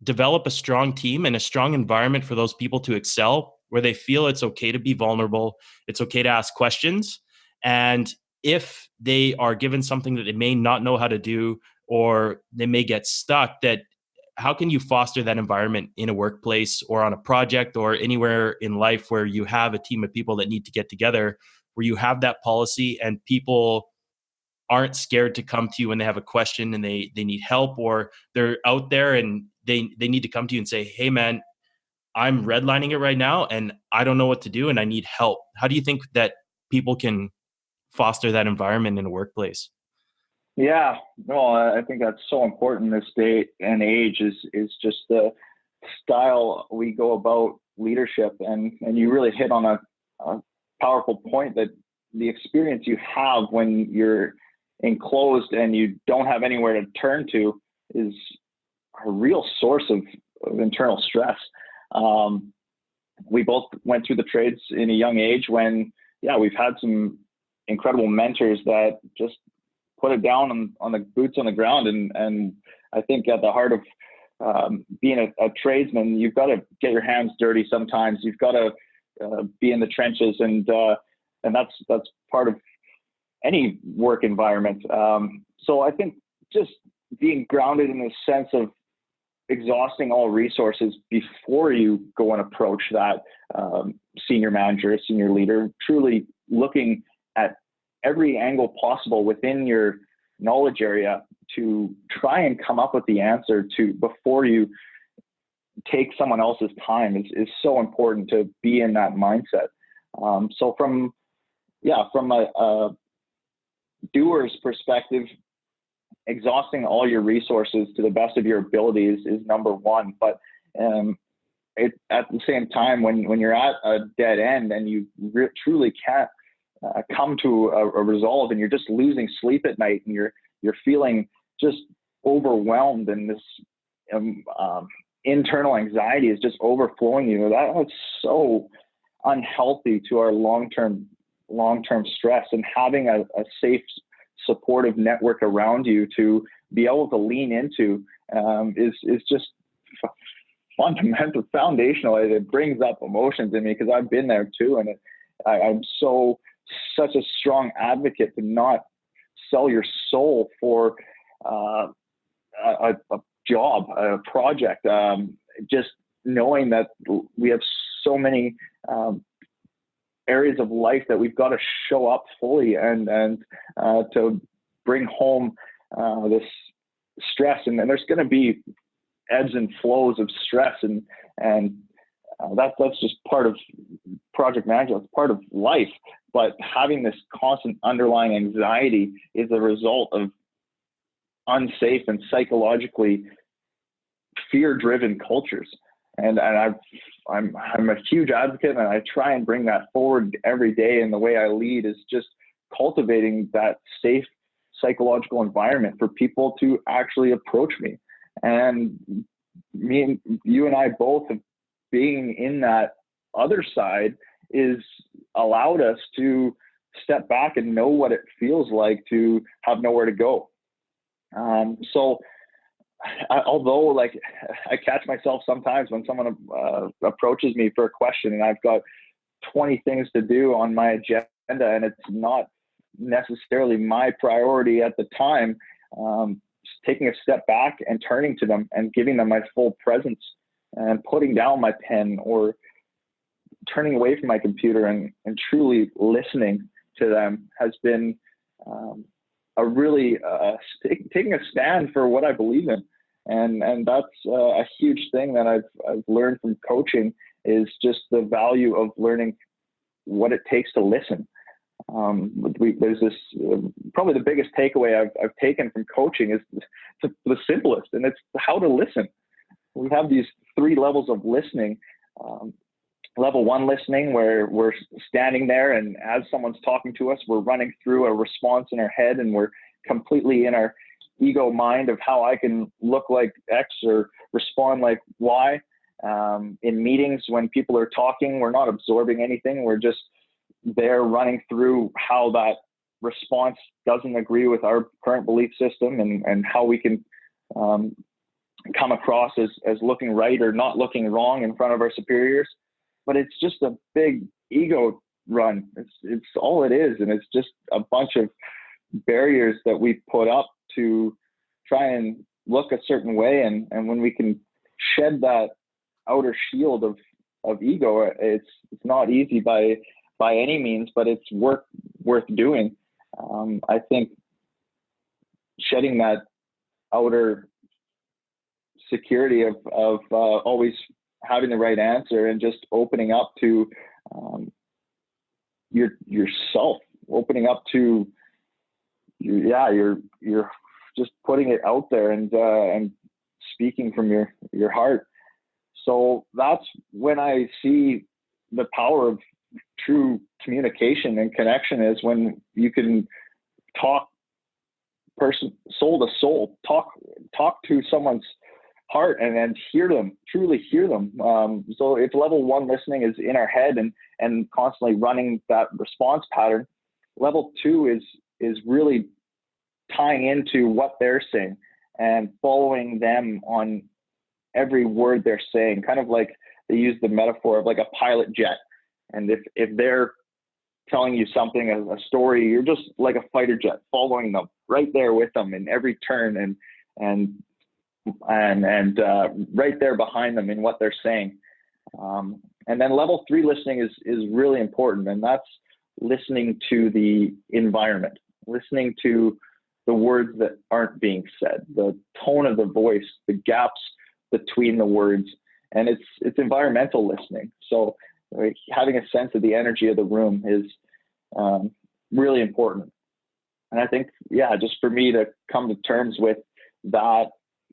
develop a strong team and a strong environment for those people to excel, where they feel it's okay to be vulnerable, it's okay to ask questions, and if they are given something that they may not know how to do, or they may get stuck, that how can you foster that environment in a workplace or on a project or anywhere in life where you have a team of people that need to get together, where you have that policy and people aren't scared to come to you when they have a question and they need help, or they're out there and they need to come to you and say, hey man, I'm redlining it right now and I don't know what to do and I need help. How do you think that people can foster that environment in a workplace? Yeah, no, I think that's so important this day and age, is just the style we go about leadership. And you really hit on a powerful point, that the experience you have when you're enclosed and you don't have anywhere to turn to is a real source of internal stress. We both went through the trades in a young age when, we've had some incredible mentors that just put it down on the boots on the ground. And I think at the heart of being a tradesman, you've got to get your hands dirty sometimes. You've got to be in the trenches, and that's part of any work environment. So I think just being grounded in the sense of exhausting all resources before you go and approach that senior manager, senior leader, truly looking at every angle possible within your knowledge area to try and come up with the answer to before you take someone else's time is so important, to be in that mindset. So from a doer's perspective, exhausting all your resources to the best of your abilities is number one. But at the same time, when you're at a dead end and you truly can't come to a resolve, and you're just losing sleep at night, and you're feeling just overwhelmed, and this internal anxiety is just overflowing you, that's so unhealthy to our long-term stress. And having a safe, supportive network around you to be able to lean into is just fundamental, foundational. It brings up emotions in me, because I've been there too, and I'm such a strong advocate to not sell your soul for a job, a project, just knowing that we have so many areas of life that we've got to show up fully and to bring home this stress. And there's going to be ebbs and flows of stress, and that's just part of project management. It's part of life. But having this constant underlying anxiety is a result of unsafe and psychologically fear-driven cultures. And I'm a huge advocate, and I try and bring that forward every day in the way I lead, is just cultivating that safe psychological environment for people to actually approach me. And you and I both, being in that other side, is allowed us to step back and know what it feels like to have nowhere to go. Although like I catch myself sometimes when someone approaches me for a question and I've got 20 things to do on my agenda and it's not necessarily my priority at the time, taking a step back and turning to them and giving them my full presence and putting down my pen or turning away from my computer and truly listening to them has been a really taking a stand for what I believe in. And that's a huge thing that I've learned from coaching, is just the value of learning what it takes to listen. There's this, probably the biggest takeaway I've taken from coaching is the simplest, and it's how to listen. We have these 3 levels of listening. Level 1 listening, where we're standing there and as someone's talking to us, we're running through a response in our head and we're completely in our ego mind of how I can look like X or respond like Y. In meetings, when people are talking, we're not absorbing anything. We're just there running through how that response doesn't agree with our current belief system and how we can come across as looking right or not looking wrong in front of our superiors. But it's just a big ego run. It's all it is. And it's just a bunch of barriers that we put up to try and look a certain way. And when we can shed that outer shield of ego, it's not easy by any means, but it's worth doing. I think shedding that outer security of always having the right answer and just opening up to yourself, opening up to you're just putting it out there and speaking from your heart. So that's when I see the power of true communication and connection, is when you can talk soul to soul, talk to someone's heart and hear them, truly hear them. So if level 1 listening is in our head and constantly running that response pattern, level 2 is really tying into what they're saying and following them on every word they're saying, kind of like they use the metaphor of like a pilot jet. And if they're telling you something, a story, you're just like a fighter jet following them right there with them in every turn and right there behind them in what they're saying. And then level 3 listening is really important. And that's listening to the environment, listening to the words that aren't being said, the tone of the voice, the gaps between the words. And it's environmental listening. So having a sense of the energy of the room is really important. And I think, just for me to come to terms with that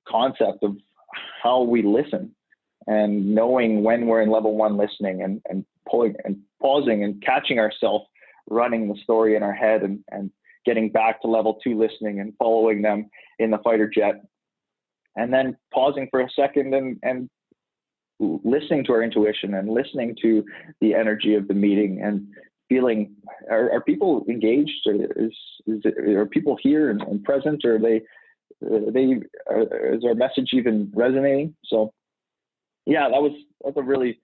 concept of how we listen and knowing when we're in level 1 listening and pulling and pausing and catching ourselves running the story in our head and getting back to level 2 listening and following them in the fighter jet, and then pausing for a second and listening to our intuition and listening to the energy of the meeting and feeling, are people engaged, or are people here and present, or is our message even resonating? So that's a really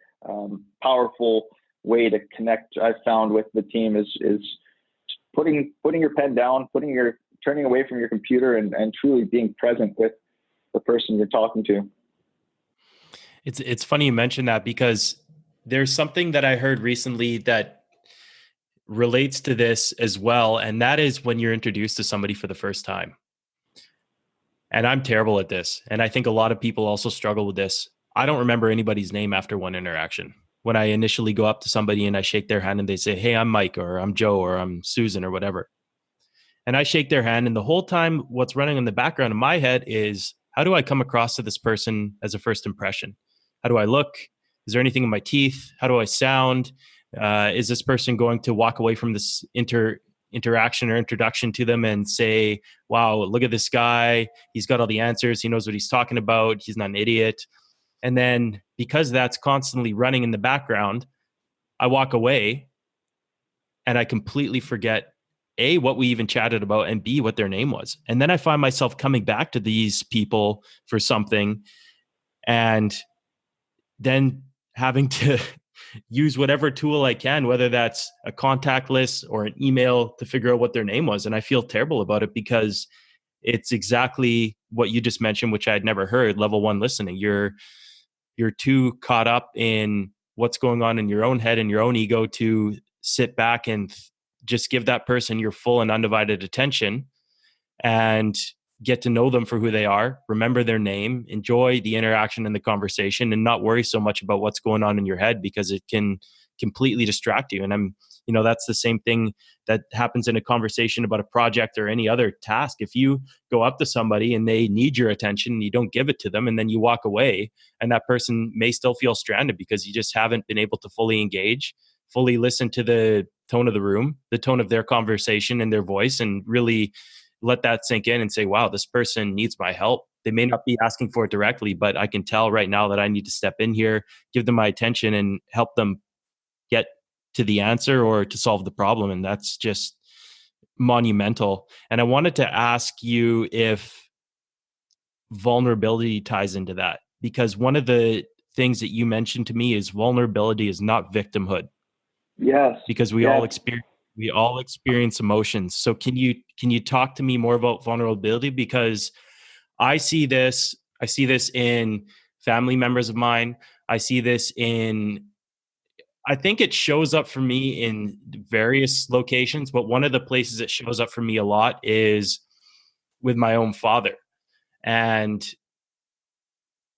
powerful way to connect, I've found, with the team is putting your pen down, putting your turning away from your computer and truly being present with the person you're talking to. It's funny you mention that, because there's something that I heard recently that relates to this as well. And that is when you're introduced to somebody for the first time. And I'm terrible at this. And I think a lot of people also struggle with this. I don't remember anybody's name after one interaction. When I initially go up to somebody and I shake their hand and they say, "Hey, I'm Mike," or "I'm Joe," or "I'm Susan," or whatever. And I shake their hand, and the whole time what's running in the background in my head is, how do I come across to this person as a first impression? How do I look? Is there anything in my teeth? How do I sound? Is this person going to walk away from this interaction or introduction to them and say, "Wow, look at this guy. He's got all the answers. He knows what he's talking about. He's not an idiot." And then because that's constantly running in the background, I walk away and I completely forget, A, what we even chatted about, and B, what their name was. And then I find myself coming back to these people for something and then having to use whatever tool I can, whether that's a contact list or an email, to figure out what their name was. And I feel terrible about it, because it's exactly what you just mentioned, which I had never heard: level one listening. You're too caught up in what's going on in your own head and your own ego to sit back and just give that person your full and undivided attention and get to know them for who they are, remember their name, enjoy the interaction and the conversation, and not worry so much about what's going on in your head, because it can completely distract you. And that's the same thing that happens in a conversation about a project or any other task. If you go up to somebody and they need your attention and you don't give it to them, and then you walk away, and that person may still feel stranded because you just haven't been able to fully engage, fully listen to the tone of the room, the tone of their conversation and their voice, and really let that sink in and say, "Wow, this person needs my help." They may not be asking for it directly, but I can tell right now that I need to step in here, give them my attention, and help them get to the answer or to solve the problem. And that's just monumental. And I wanted to ask you if vulnerability ties into that, because one of the things that you mentioned to me is vulnerability is not victimhood. Yes. Because we all experience emotions. So can you talk to me more about vulnerability? Because I see this in family members of mine. I think it shows up for me in various locations, but one of the places it shows up for me a lot is with my own father. And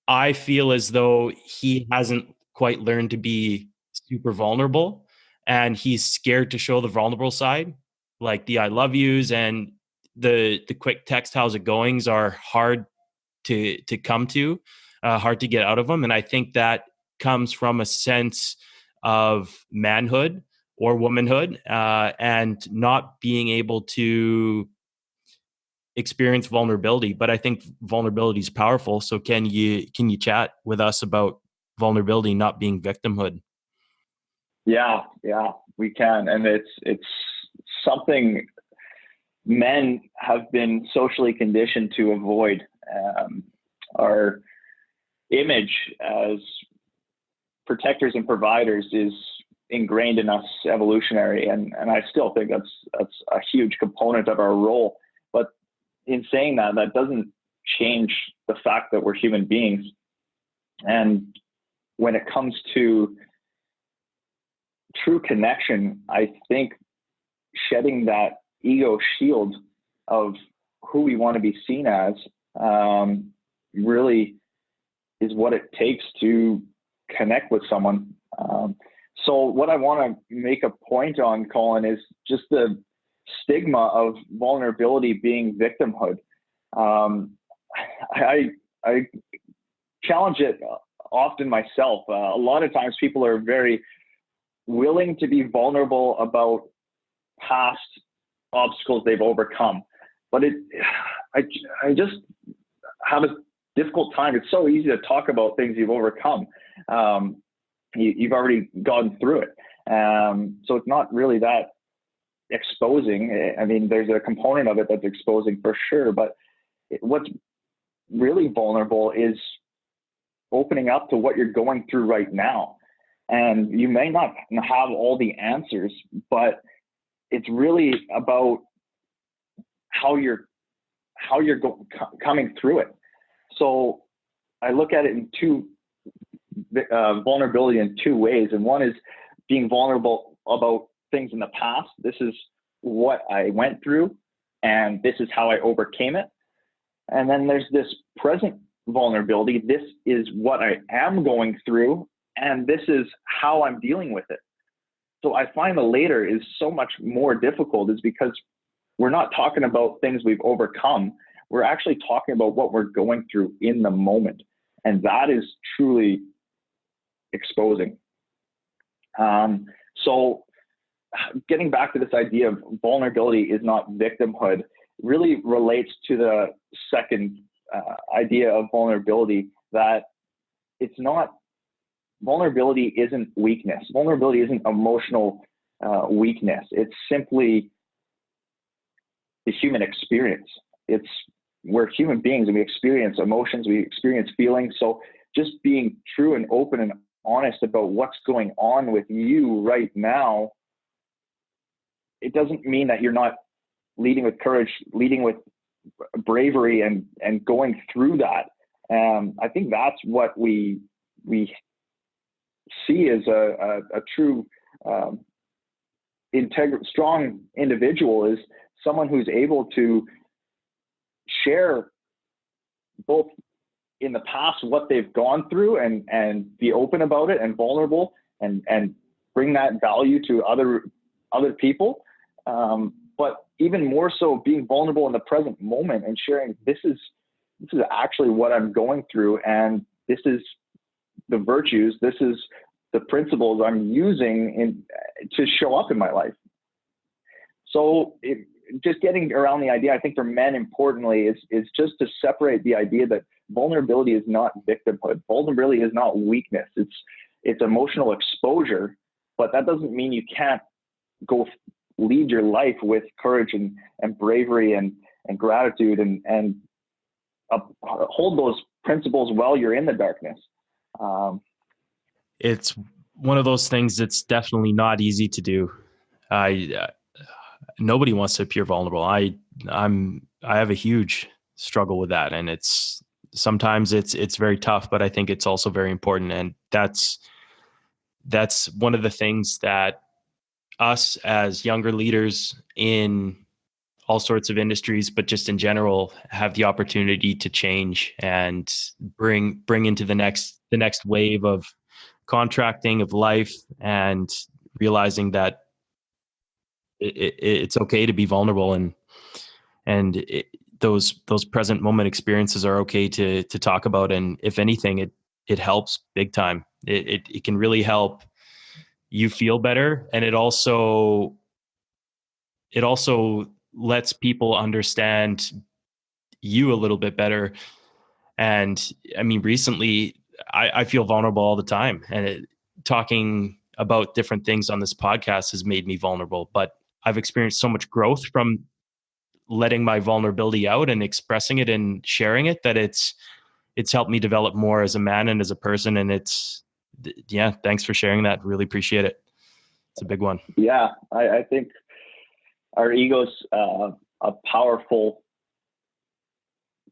I feel as though he hasn't quite learned to be super vulnerable, and he's scared to show the vulnerable side. Like the "I love yous" and the quick text "how's it goings" are hard to come to, hard to get out of him. And I think that comes from a sense of manhood or womanhood, and not being able to experience vulnerability. But I think vulnerability is powerful. So can you chat with us about vulnerability not being victimhood? Yeah, we can. And it's something men have been socially conditioned to avoid. Our image as protectors and providers is ingrained in us evolutionary, and I still think that's a huge component of our role. But in saying that, that doesn't change the fact that we're human beings. And when it comes to true connection, I think shedding that ego shield of who we want to be seen as really is what it takes to connect with someone. So what I want to make a point on, Colin, is just the stigma of vulnerability being victimhood. I challenge it often myself. A lot of times people are very willing to be vulnerable about past obstacles they've overcome, but I just have a difficult time. It's so easy to talk about things you've overcome. You've already gone through it. So it's not really that exposing. I mean, there's a component of it that's exposing for sure, but what's really vulnerable is opening up to what you're going through right now. And you may not have all the answers, but it's really about how you're coming through it. So I look at it in vulnerability in two ways. And one is being vulnerable about things in the past. This is what I went through, and this is how I overcame it. And then there's this present vulnerability. This is what I am going through, and this is how I'm dealing with it. So I find the later is so much more difficult, is because we're not talking about things we've overcome. We're actually talking about what we're going through in the moment. And that is truly exposing. So getting back to this idea of vulnerability is not victimhood really relates to the second idea of vulnerability, that it's not, vulnerability isn't weakness. Vulnerability isn't emotional weakness. It's simply the human experience. We're human beings, and we experience emotions, we experience feelings. So just being true and open and honest about what's going on with you right now, it doesn't mean that you're not leading with courage, leading with bravery, and going through that. I think that's what we see as a true strong individual, is someone who's able to share both in the past what they've gone through and be open about it and vulnerable and bring that value to other people. But even more so, being vulnerable in the present moment and sharing, this is actually what I'm going through, and this is the virtues, this is the principles I'm using to show up in my life. So just getting around the idea, I think for men, importantly, is just to separate the idea that vulnerability is not victimhood. Vulnerability is not weakness. It's emotional exposure, but that doesn't mean you can't go lead your life with courage and bravery and gratitude and hold those principles while you're in the darkness. It's one of those things that's definitely not easy to do. Nobody wants to appear vulnerable. I have a huge struggle with that, and sometimes it's very tough, but I think it's also very important. And that's one of the things that us as younger leaders in all sorts of industries, but just in general, have the opportunity to change and bring into the next wave of contracting, of life, and realizing that it's okay to be vulnerable, and those present moment experiences are okay to talk about. And if anything, it helps big time. It can really help you feel better, and it also lets people understand you a little bit better. And I mean, recently I feel vulnerable all the time, and talking about different things on this podcast has made me vulnerable, but I've experienced so much growth from letting my vulnerability out and expressing it and sharing it, that it's helped me develop more as a man and as a person. And thanks for sharing that. Really appreciate it. It's a big one. Yeah. I think our ego's a powerful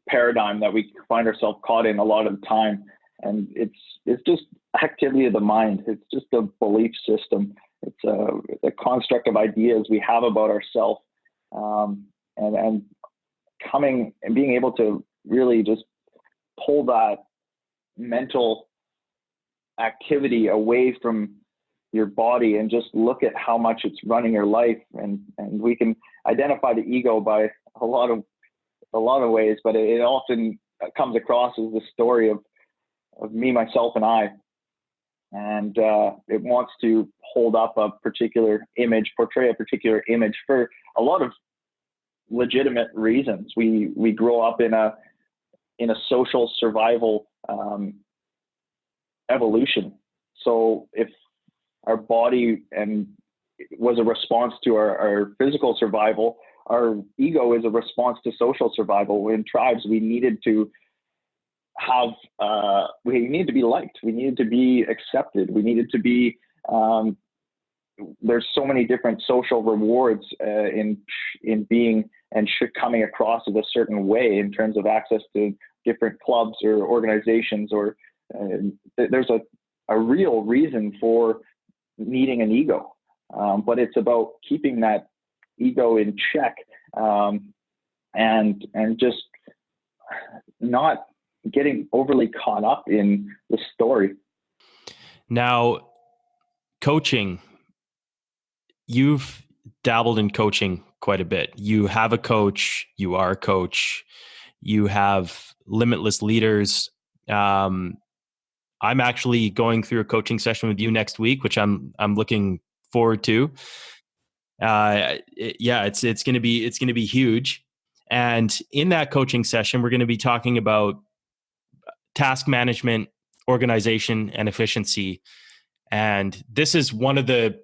paradigm that we find ourselves caught in a lot of the time. And it's just activity of the mind. It's just a belief system. It's a construct of ideas we have about ourselves, and coming and being able to really just pull that mental activity away from your body and just look at how much it's running your life. And we can identify the ego by a lot of ways, but it often comes across as the story of me, myself, and I. And it wants to hold up a particular image, portray a particular image for a lot of legitimate reasons. We grow up in a social survival evolution. So if our body was a response to our physical survival, our ego is a response to social survival. In tribes, we needed to we needed to be liked. We needed to be accepted. We needed to be, there's so many different social rewards in being and coming across as a certain way in terms of access to different clubs or organizations, or there's a real reason for needing an ego. But it's about keeping that ego in check, and just not getting overly caught up in the story. Now, coaching, you've dabbled in coaching quite a bit. You have a coach, you are a coach, you have Limitless Leaders. I'm actually going through a coaching session with you next week, which I'm looking forward to. It's going to be huge. And in that coaching session, we're going to be talking about task management, organization, and efficiency. And this is one of the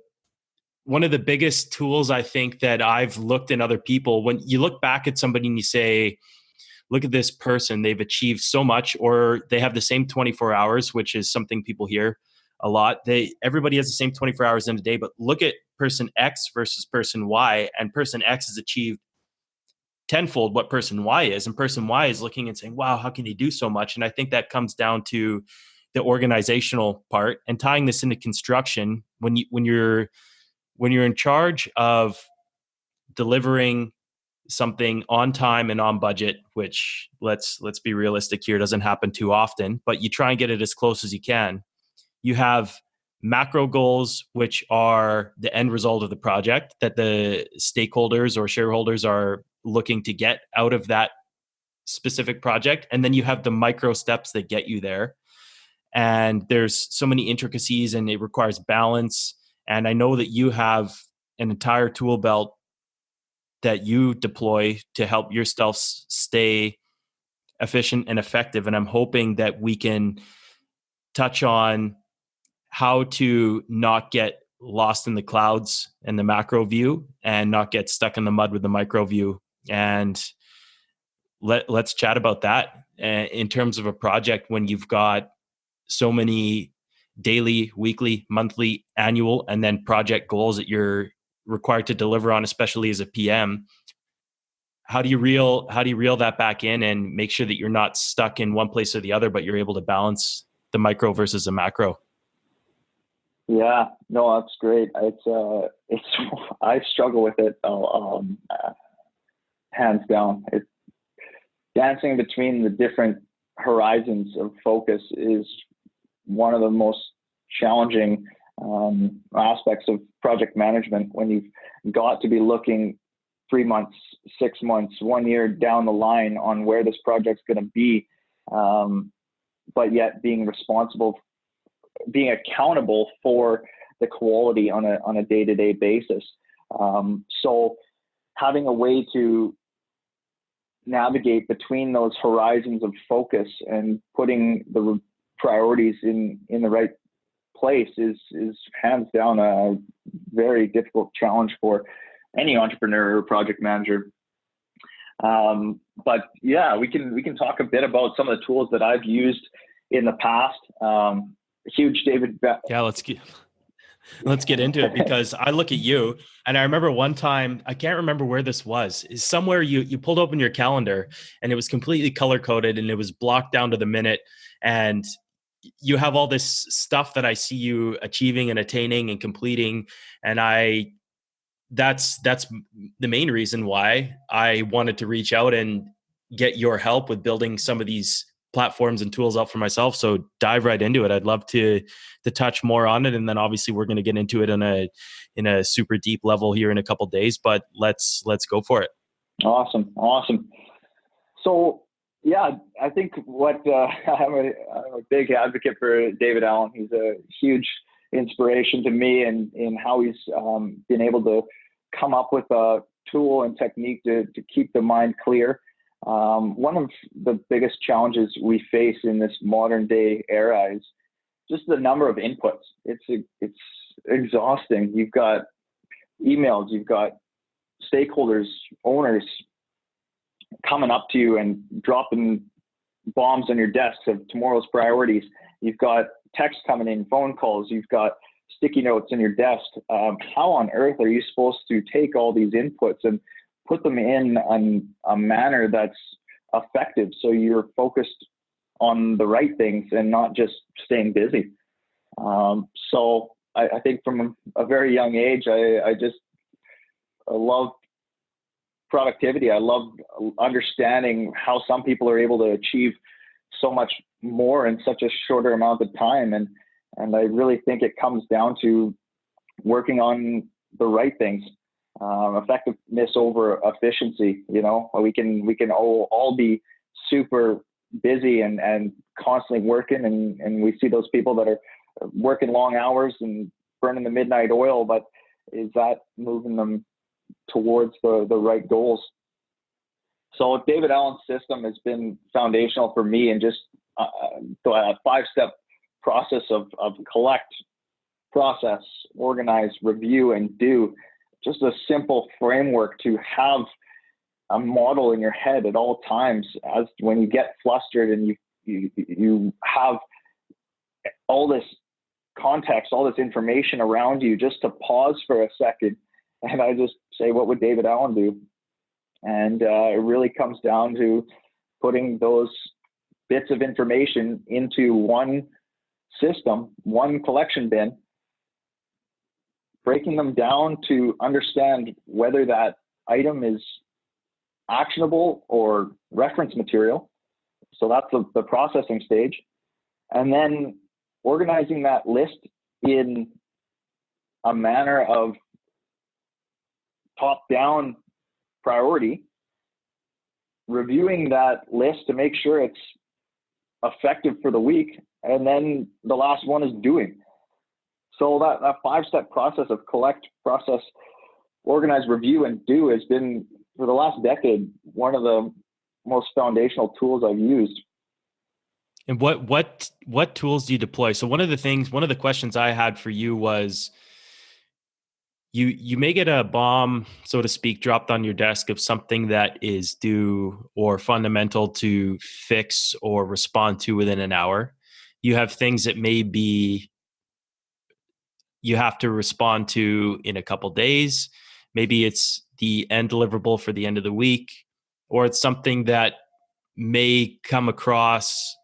biggest tools I think that I've looked in other people. When you look back at somebody and you say, look at this person, they've achieved so much, or they have the same 24 hours, which is something people hear a lot. Everybody has the same 24 hours in a day, but look at person X versus person Y, and person X has achieved tenfold what person Y is, and person Y is looking and saying, wow, how can he do so much? And I think that comes down to the organizational part, and tying this into construction. When you're in charge of delivering something on time and on budget, which let's be realistic here, doesn't happen too often, but you try and get it as close as you can. You have macro goals, which are the end result of the project that the stakeholders or shareholders are looking to get out of that specific project. And then you have the micro steps that get you there. And there's so many intricacies, and it requires balance. And I know that you have an entire tool belt that you deploy to help yourself stay efficient and effective. And I'm hoping that we can touch on how to not get lost in the clouds and the macro view, and not get stuck in the mud with the micro view. And let's chat about that in terms of a project when you've got so many daily, weekly, monthly, annual, and then project goals that you're required to deliver on, especially as a PM. How do you reel that back in and make sure that you're not stuck in one place or the other, but you're able to balance the micro versus the macro? Yeah, no, that's great. It's I struggle with it, hands down. It's dancing between the different horizons of focus is one of the most challenging aspects of project management, when you've got to be looking 3 months, 6 months, 1 year down the line on where this project's going to be, but yet being accountable for the quality on a day-to-day basis. So having a way to navigate between those horizons of focus and putting the priorities in the right place is hands down a very difficult challenge for any entrepreneur or project manager. But yeah, we can talk a bit about some of the tools that I've used in the past. Huge David. Yeah, let's get into it, because I look at you and I remember one time, I can't remember where this was, is somewhere you pulled open your calendar and it was completely color coded and it was blocked down to the minute, and you have all this stuff that I see you achieving and attaining and completing. And that's the main reason why I wanted to reach out and get your help with building some of these platforms and tools out for myself. So dive right into it. I'd love to touch more on it. And then obviously we're going to get into it in a super deep level here in a couple of days, but let's go for it. Awesome. So yeah, I think I'm a big advocate for David Allen. He's a huge inspiration to me in how he's been able to come up with a tool and technique to keep the mind clear. One of the biggest challenges we face in this modern day era is just the number of inputs. It's exhausting. You've got emails, you've got stakeholders, owners coming up to you and dropping bombs on your desk of tomorrow's priorities. You've got text coming in, phone calls, you've got sticky notes on your desk. How on earth are you supposed to take all these inputs and put them in a manner that's effective, so you're focused on the right things and not just staying busy. So I think from a very young age, I love productivity. I love understanding how some people are able to achieve so much more in such a shorter amount of time. And I really think it comes down to working on the right things, effectiveness over efficiency. You know, we can all be super busy and constantly working, and we see those people that are working long hours and burning the midnight oil, but is that moving them towards the right goals? So David Allen's system has been foundational for me, and just the 5-step process of collect, process, organize, review, and do. Just a simple framework to have a model in your head at all times, as when you get flustered and you have all this context, all this information around you, just to pause for a second. And I just say, what would David Allen do? And it really comes down to putting those bits of information into one system, one collection bin, breaking them down to understand whether that item is actionable or reference material. So that's the processing stage. And then organizing that list in a manner of top-down priority, reviewing that list to make sure it's effective for the week, and then the last one is doing. So that 5-step process of collect, process, organize, review, and do has been, for the last decade, one of the most foundational tools I've used. And what tools do you deploy? So one of the questions I had for you was, you may get a bomb, so to speak, dropped on your desk of something that is due or fundamental to fix or respond to within an hour. You have things that may be you have to respond to in a couple days. Maybe it's the end deliverable for the end of the week, or it's something that may come across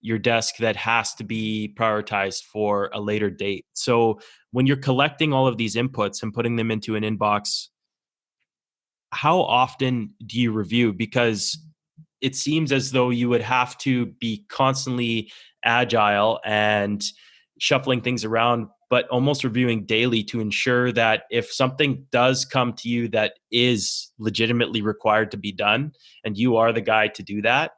your desk that has to be prioritized for a later date. So when you're collecting all of these inputs and putting them into an inbox, how often do you review? Because it seems as though you would have to be constantly agile and shuffling things around, but almost reviewing daily to ensure that if something does come to you that is legitimately required to be done, and you are the guy to do that,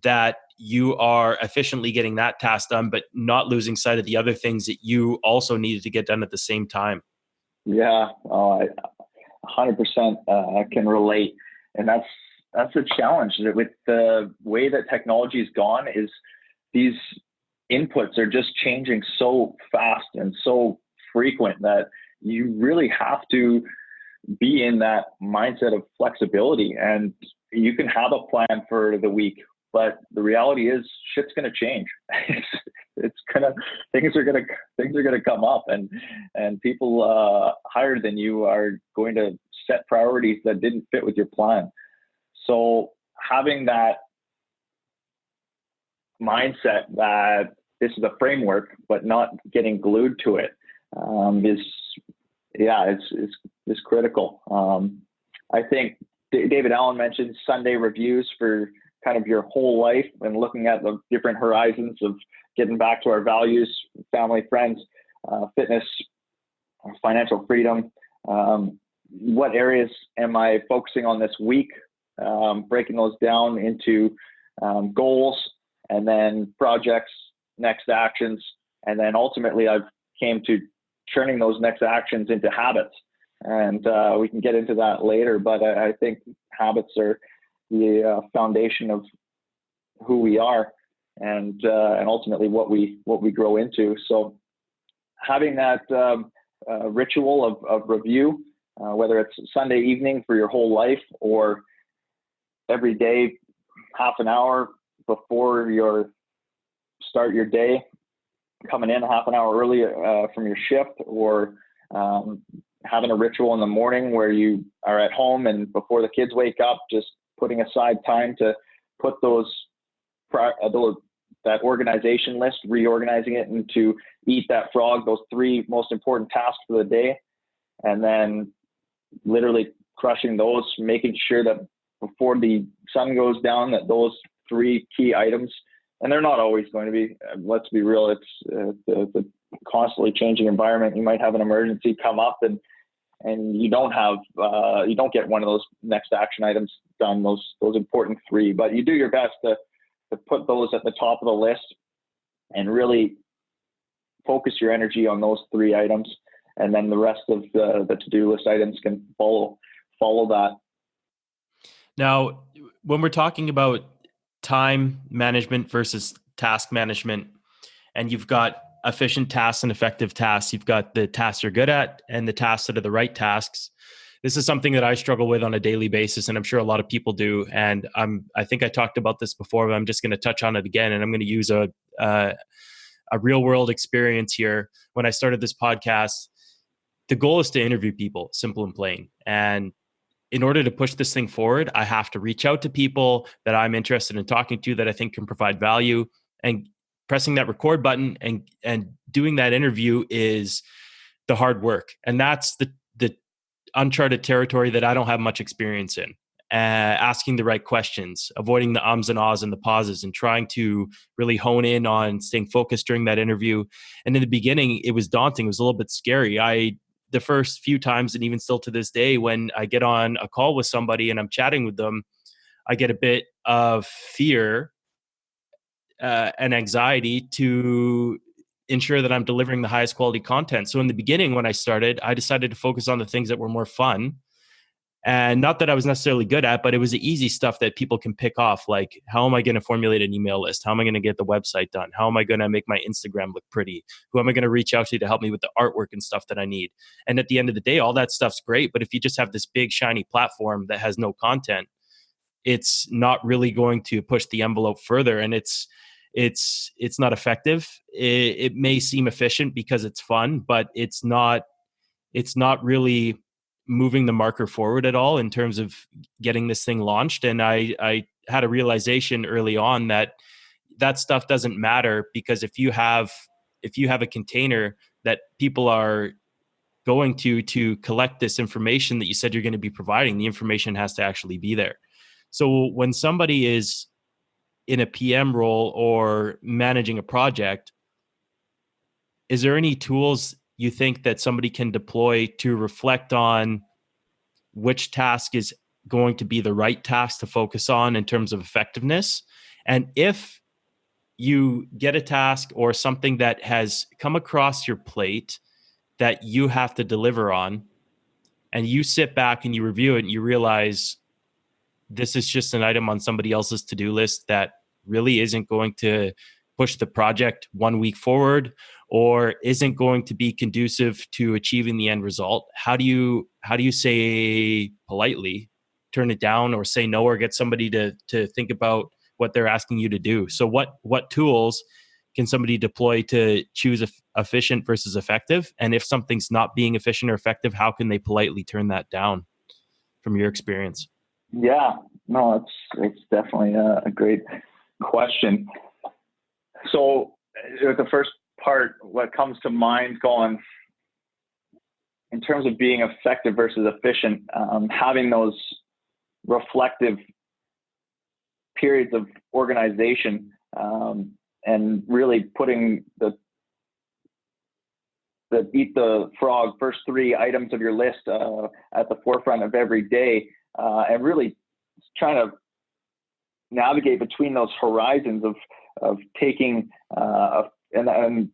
that you are efficiently getting that task done, but not losing sight of the other things that you also needed to get done at the same time. Yeah, I 100% can relate. And that's a challenge with the way that technology has gone. Is these inputs are just changing so fast and so frequent that you really have to be in that mindset of flexibility. And you can have a plan for the week, but the reality is shit's going to change. Things are going to come up, and people higher than you are going to set priorities that didn't fit with your plan. So having that mindset that this is a framework, but not getting glued to it, is critical. I think David Allen mentioned Sunday reviews for kind of your whole life, and looking at the different horizons of getting back to our values, family, friends, fitness, financial freedom. What areas am I focusing on this week? Breaking those down into goals, and then projects, next actions, and then ultimately I've came to turning those next actions into habits. And we can get into that later, but I think habits are the foundation of who we are, and ultimately what we grow into. So having that ritual of review, whether it's Sunday evening for your whole life, or every day, half an hour before start your day, coming in half an hour early from your shift, or having a ritual in the morning where you are at home and before the kids wake up, just putting aside time to put that organization list, reorganizing it into eat that frog, those 3 most important tasks for the day, and then literally crushing those, making sure that before the sun goes down, that those 3 key items, and they're not always going to be, let's be real, it's the constantly changing environment. You might have an emergency come up and you don't get one of those next action items done, those important 3, but you do your best to put those at the top of the list and really focus your energy on those 3 items. And then the rest of the to-do list items can follow that. Now, when we're talking about time management versus task management, and you've got efficient tasks and effective tasks, you've got the tasks you're good at and the tasks that are the right tasks. This is something that I struggle with on a daily basis, and I'm sure a lot of people do. And I think I talked about this before, but I'm just going to touch on it again. And I'm going to use a real world experience here. When I started this podcast, the goal is to interview people, simple and plain. And in order to push this thing forward, I have to reach out to people that I'm interested in talking to, that I think can provide value, and pressing that record button and doing that interview is the hard work. And that's the uncharted territory that I don't have much experience in. Asking the right questions, avoiding the ums and ahs and the pauses, and trying to really hone in on staying focused during that interview. And in the beginning, it was daunting. It was a little bit scary. The first few times, and even still to this day, when I get on a call with somebody and I'm chatting with them, I get a bit of fear and anxiety to ensure that I'm delivering the highest quality content. So in the beginning, when I started, I decided to focus on the things that were more fun. And not that I was necessarily good at, but it was the easy stuff that people can pick off. Like, how am I going to formulate an email list? How am I going to get the website done? How am I going to make my Instagram look pretty? Who am I going to reach out to help me with the artwork and stuff that I need? And at the end of the day, all that stuff's great. But if you just have this big, shiny platform that has no content, it's not really going to push the envelope further. And it's not effective. It may seem efficient because it's fun, but it's not really moving the marker forward at all in terms of getting this thing launched. And I had a realization early on that stuff doesn't matter, because if you have a container that people are going to collect this information that you said you're going to be providing, the information has to actually be there. So when somebody is in a PM role or managing a project, is there any tools you think that somebody can deploy to reflect on which task is going to be the right task to focus on in terms of effectiveness? And if you get a task or something that has come across your plate that you have to deliver on, and you sit back and you review it and you realize this is just an item on somebody else's to-do list that really isn't going to push the project 1 week forward, or isn't going to be conducive to achieving the end result, how do you say politely turn it down, or say no, or get somebody to think about what they're asking you to do? So what tools can somebody deploy to choose efficient versus effective? And if something's not being efficient or effective, how can they politely turn that down from your experience? Yeah, no, it's definitely a great question. So the first part, what comes to mind going in terms of being effective versus efficient, having those reflective periods of organization, and really putting the eat the frog, first 3 items of your list at the forefront of every day, and really trying to navigate between those horizons of taking and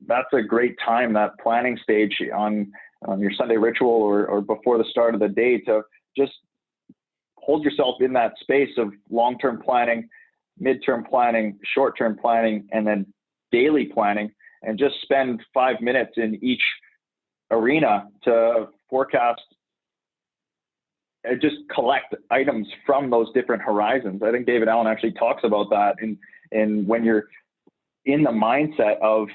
that's a great time, that planning stage on your Sunday ritual or before the start of the day, to just hold yourself in that space of long-term planning, mid-term planning, short-term planning, and then daily planning, and just spend 5 minutes in each arena to forecast, just collect items from those different horizons. I think David Allen actually talks about that in when you're in the mindset of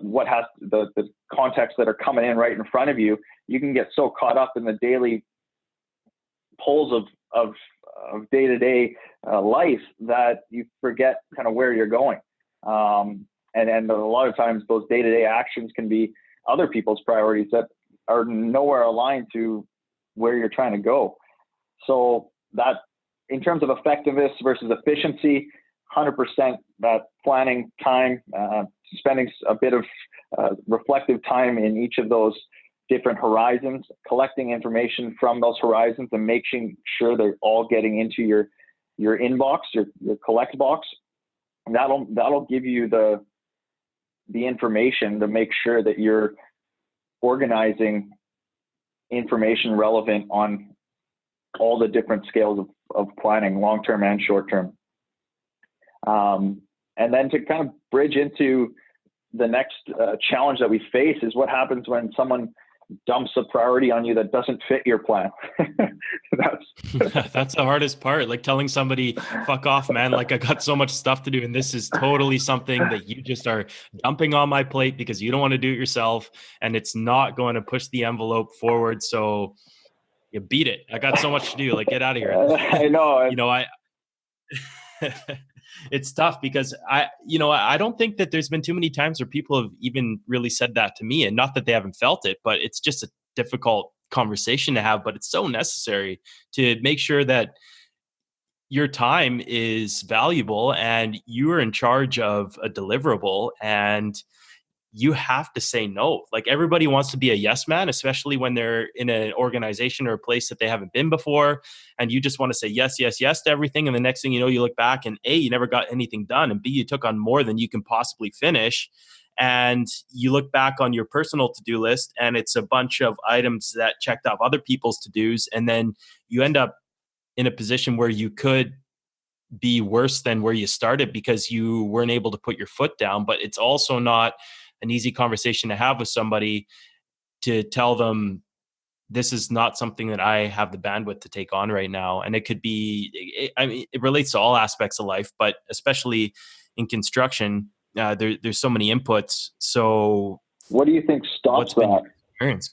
what has the context that are coming in right in front of you. You can get so caught up in the daily pulls of day-to-day life that you forget kind of where you're going. And a lot of times those day-to-day actions can be other people's priorities that are nowhere aligned to where you're trying to go. So that, in terms of effectiveness versus efficiency, 100% that planning time, spending a bit of reflective time in each of those different horizons, collecting information from those horizons and making sure they're all getting into your inbox, your collect box. And that'll give you the information to make sure that you're organizing information relevant on all the different scales of planning, long-term and short-term. And then to kind of bridge into the next challenge that we face is what happens when someone dumps a priority on you that doesn't fit your plan. That's the hardest part. Like telling somebody, fuck off, man. Like I got so much stuff to do. And this is totally something that you just are dumping on my plate because you don't want to do it yourself. And it's not going to push the envelope forward. So you beat it. I got so much to do. Like, get out of here. I know. It's tough because I don't think that there's been too many times where people have even really said that to me, and not that they haven't felt it, but it's just a difficult conversation to have, but it's so necessary to make sure that your time is valuable and you are in charge of a deliverable, and you have to say no. Like everybody wants to be a yes man, especially when they're in an organization or a place that they haven't been before. And you just want to say yes, yes, yes to everything. And the next thing you know, you look back and A, you never got anything done. And B, you took on more than you can possibly finish. And you look back on your personal to-do list and it's a bunch of items that checked off other people's to-dos. And then you end up in a position where you could be worse than where you started because you weren't able to put your foot down. But it's also not an easy conversation to have with somebody to tell them this is not something that I have the bandwidth to take on right now. And it could be, it relates to all aspects of life, but especially in construction, there's so many inputs. So what do you think stops that? Experience?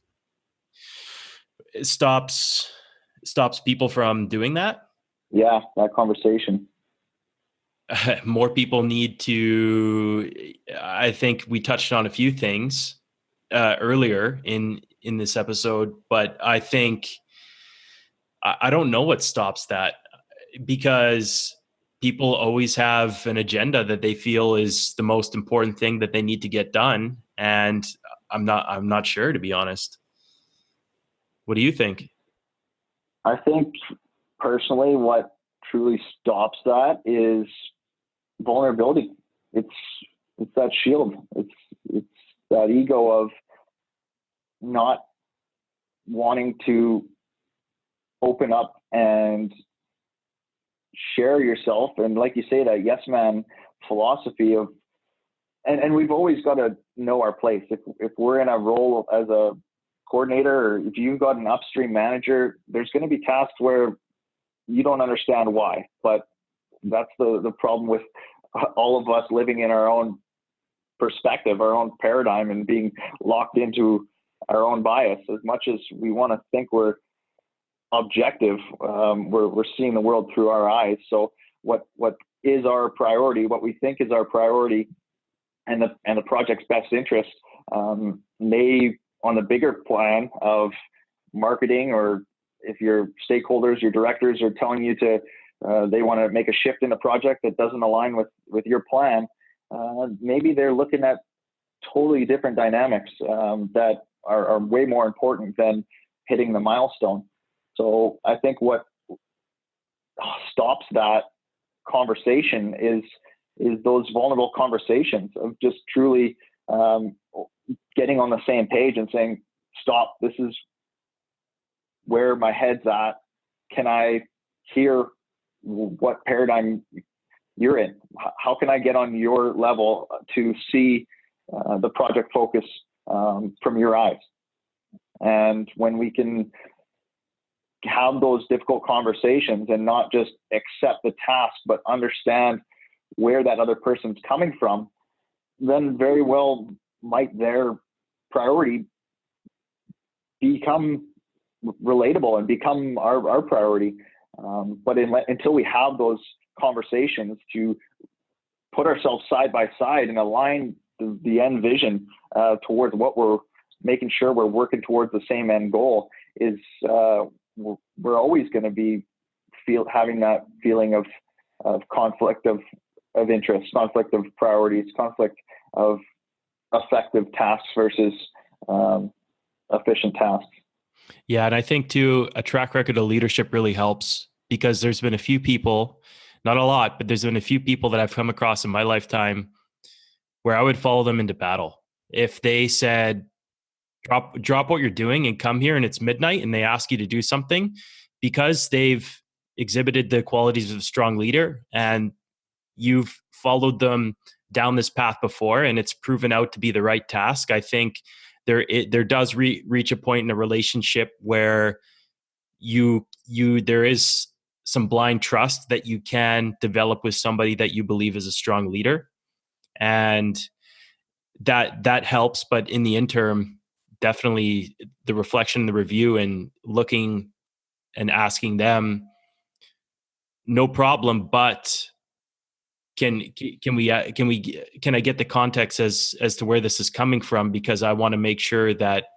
It stops people from doing that? Yeah, that conversation. More people need to, I think we touched on a few things earlier in this episode, but I think, I don't know what stops that, because people always have an agenda that they feel is the most important thing that they need to get done. And I'm not sure, to be honest. What do you think? I think personally, what truly stops that is vulnerability. It's that shield. It's that ego of not wanting to open up and share yourself. And like you say, that yes man philosophy of, and we've always got to know our place. If we're in a role as a coordinator, or if you've got an upstream manager, there's going to be tasks where you don't understand why, but that's the problem with all of us living in our own perspective, our own paradigm, and being locked into our own bias. As much as we want to think we're objective, we're seeing the world through our eyes. So what is our priority, what we think is our priority, and the project's best interest may, on the bigger plan of marketing, or if your stakeholders, your directors are telling you to, they want to make a shift in a project that doesn't align with your plan, maybe they're looking at totally different dynamics that are way more important than hitting the milestone. So I think what stops that conversation is those vulnerable conversations of just truly getting on the same page and saying, stop, this is where my head's at. Can I hear what paradigm you're in? How can I get on your level to see the project focus from your eyes? And when we can have those difficult conversations and not just accept the task, but understand where that other person's coming from, then very well might their priority become relatable and become our priority. But until we have those conversations to put ourselves side by side and align the end vision towards what we're making sure we're working towards the same end goal, is we're always going to be having that feeling of conflict of interest, conflict of priorities, conflict of effective tasks versus efficient tasks. Yeah. And I think too, a track record of leadership really helps, because there's been a few people, not a lot, but there's been a few people that I've come across in my lifetime where I would follow them into battle. If they said, drop what you're doing and come here and it's midnight, and they ask you to do something, because they've exhibited the qualities of a strong leader and you've followed them down this path before and it's proven out to be the right task, I think there does reach a point in a relationship where there is some blind trust that you can develop with somebody that you believe is a strong leader, and that helps. But in the interim, definitely the reflection, the review, and looking and asking them, no problem, but can I get the context as to where this is coming from, because I want to make sure that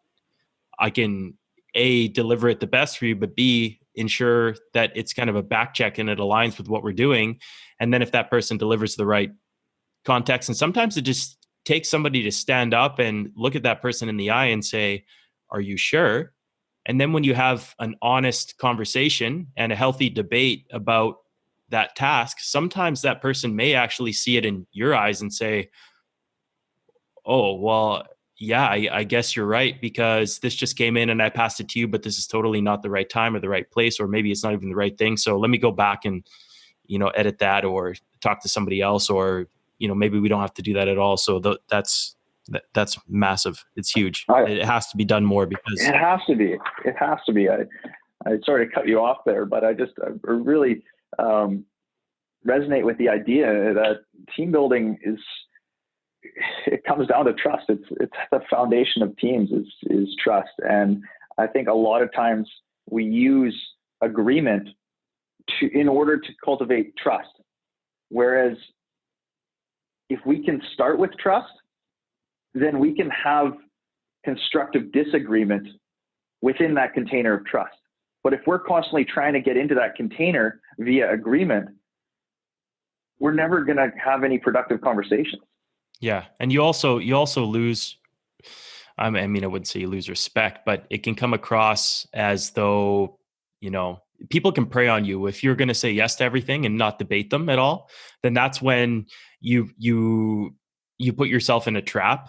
I can A, deliver it the best for you, but B, ensure that it's kind of a back check and it aligns with what we're doing. And then if that person delivers the right context, and sometimes it just takes somebody to stand up and look at that person in the eye and say, are you sure? And then when you have an honest conversation and a healthy debate about that task, sometimes that person may actually see it in your eyes and say, oh, well, yeah, I guess you're right, because this just came in and I passed it to you, but this is totally not the right time or the right place, or maybe it's not even the right thing. So let me go back and, edit that or talk to somebody else, or, maybe we don't have to do that at all. So that's massive. It's huge. It has to be done more, because it has to be. I sorry to cut you off there, but I really resonate with the idea that team building it comes down to trust. It's the foundation of teams is trust. And I think a lot of times we use agreement in order to cultivate trust. Whereas if we can start with trust, then we can have constructive disagreement within that container of trust. But if we're constantly trying to get into that container via agreement, we're never going to have any productive conversations. Yeah. And you also lose, I wouldn't say you lose respect, but it can come across as though, people can prey on you. If you're going to say yes to everything and not debate them at all, then that's when you put yourself in a trap.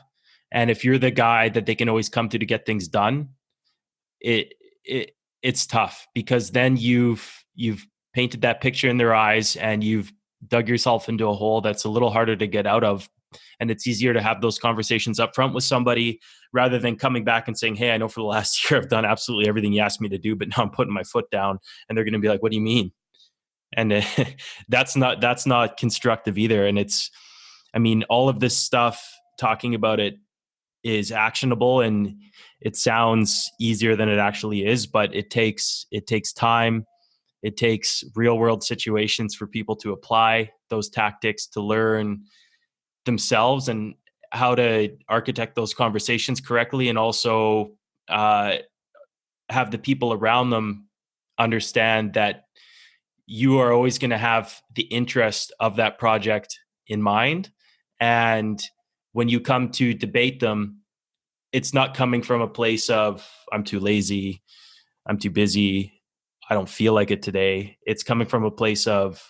And if you're the guy that they can always come to get things done, it's tough, because then you've painted that picture in their eyes and you've dug yourself into a hole that's a little harder to get out of. And it's easier to have those conversations up front with somebody rather than coming back and saying, hey, I know for the last year I've done absolutely everything you asked me to do, but now I'm putting my foot down. And they're going to be like, what do you mean? And that's not constructive either. And all of this stuff, talking about it is actionable and it sounds easier than it actually is, but it takes time. It takes real world situations for people to apply those tactics, to learn themselves and how to architect those conversations correctly, and also have the people around them understand that you are always going to have the interest of that project in mind. And when you come to debate them, it's not coming from a place of, I'm too lazy, I'm too busy, I don't feel like it today. It's coming from a place of,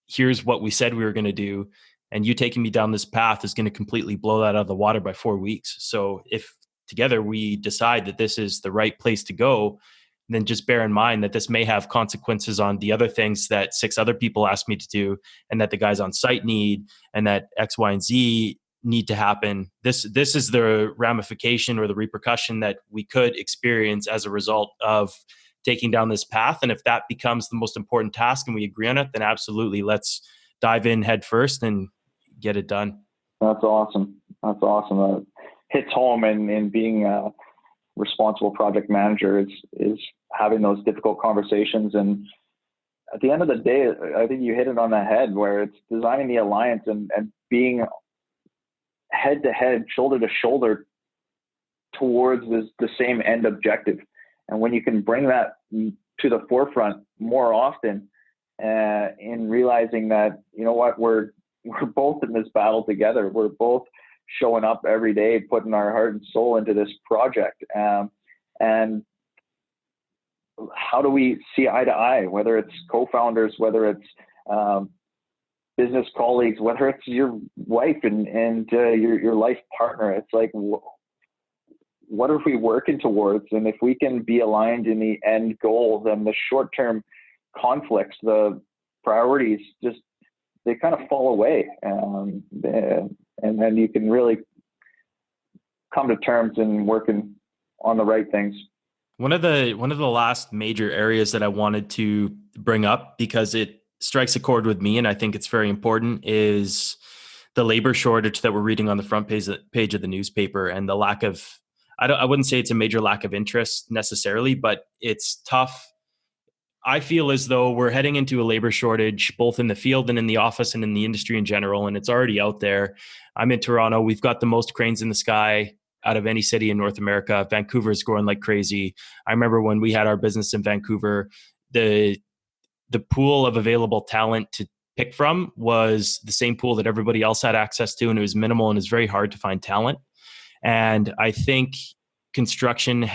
here's what we said we were going to do, and you taking me down this path is going to completely blow that out of the water by 4 weeks. So if together we decide that this is the right place to go, then just bear in mind that this may have consequences on the other things that 6 other people asked me to do, and that the guys on site need, and that X, Y, and Z need to happen. This is the ramification or the repercussion that we could experience as a result of taking down this path. And if that becomes the most important task and we agree on it, then absolutely, let's dive in head first and get it done. That's awesome. hits home in being a responsible project manager is having those difficult conversations. And at the end of the day, I think you hit it on the head, where it's designing the alliance and being head to head, shoulder to shoulder towards the same end objective. And when you can bring that to the forefront more often, in realizing that, you know what, we're both in this battle together. We're both showing up every day, putting our heart and soul into this project. And how do we see eye to eye, whether it's co-founders, whether it's business colleagues, whether it's your wife and your life partner? It's like, what are we working towards? And if we can be aligned in the end goal, then the short-term conflicts, the priorities, just they kind of fall away, and then you can really come to terms and working on the right things. One of the last major areas that I wanted to bring up, because it strikes a chord with me and I think it's very important, is the labor shortage that we're reading on the front page of the newspaper, and the lack of, I wouldn't say it's a major lack of interest necessarily, but it's tough. I feel as though we're heading into a labor shortage, both in the field and in the office and in the industry in general, and it's already out there. I'm in Toronto. We've got the most cranes in the sky out of any city in North America. Vancouver is growing like crazy. I remember when we had our business in Vancouver, the pool of available talent to pick from was the same pool that everybody else had access to, and it was minimal, and it's very hard to find talent. And I think construction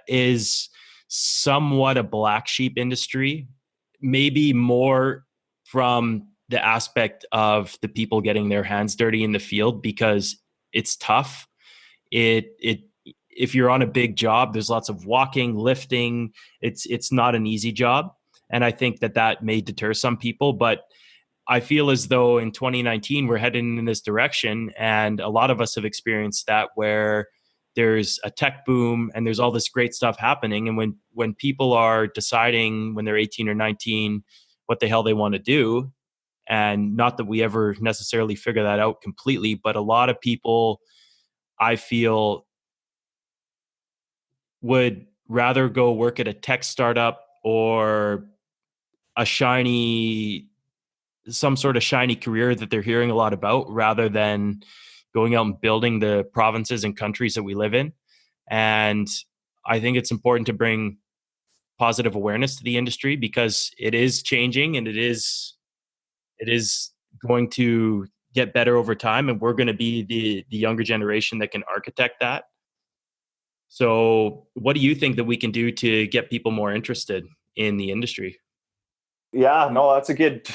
is somewhat a black sheep industry, maybe more from the aspect of the people getting their hands dirty in the field, because it's tough. If you're on a big job, there's lots of walking, lifting. It's not an easy job. And I think that may deter some people, but I feel as though in 2019, we're heading in this direction. And a lot of us have experienced that, where there's a tech boom and there's all this great stuff happening. And when people are deciding when they're 18 or 19 what the hell they want to do, and not that we ever necessarily figure that out completely, but a lot of people, I feel, would rather go work at a tech startup or some sort of shiny career that they're hearing a lot about, rather than going out and building the provinces and countries that we live in. And I think it's important to bring positive awareness to the industry, because it is changing and it is going to get better over time. And we're going to be the younger generation that can architect that. So what do you think that we can do to get people more interested in the industry? Yeah, no, that's a good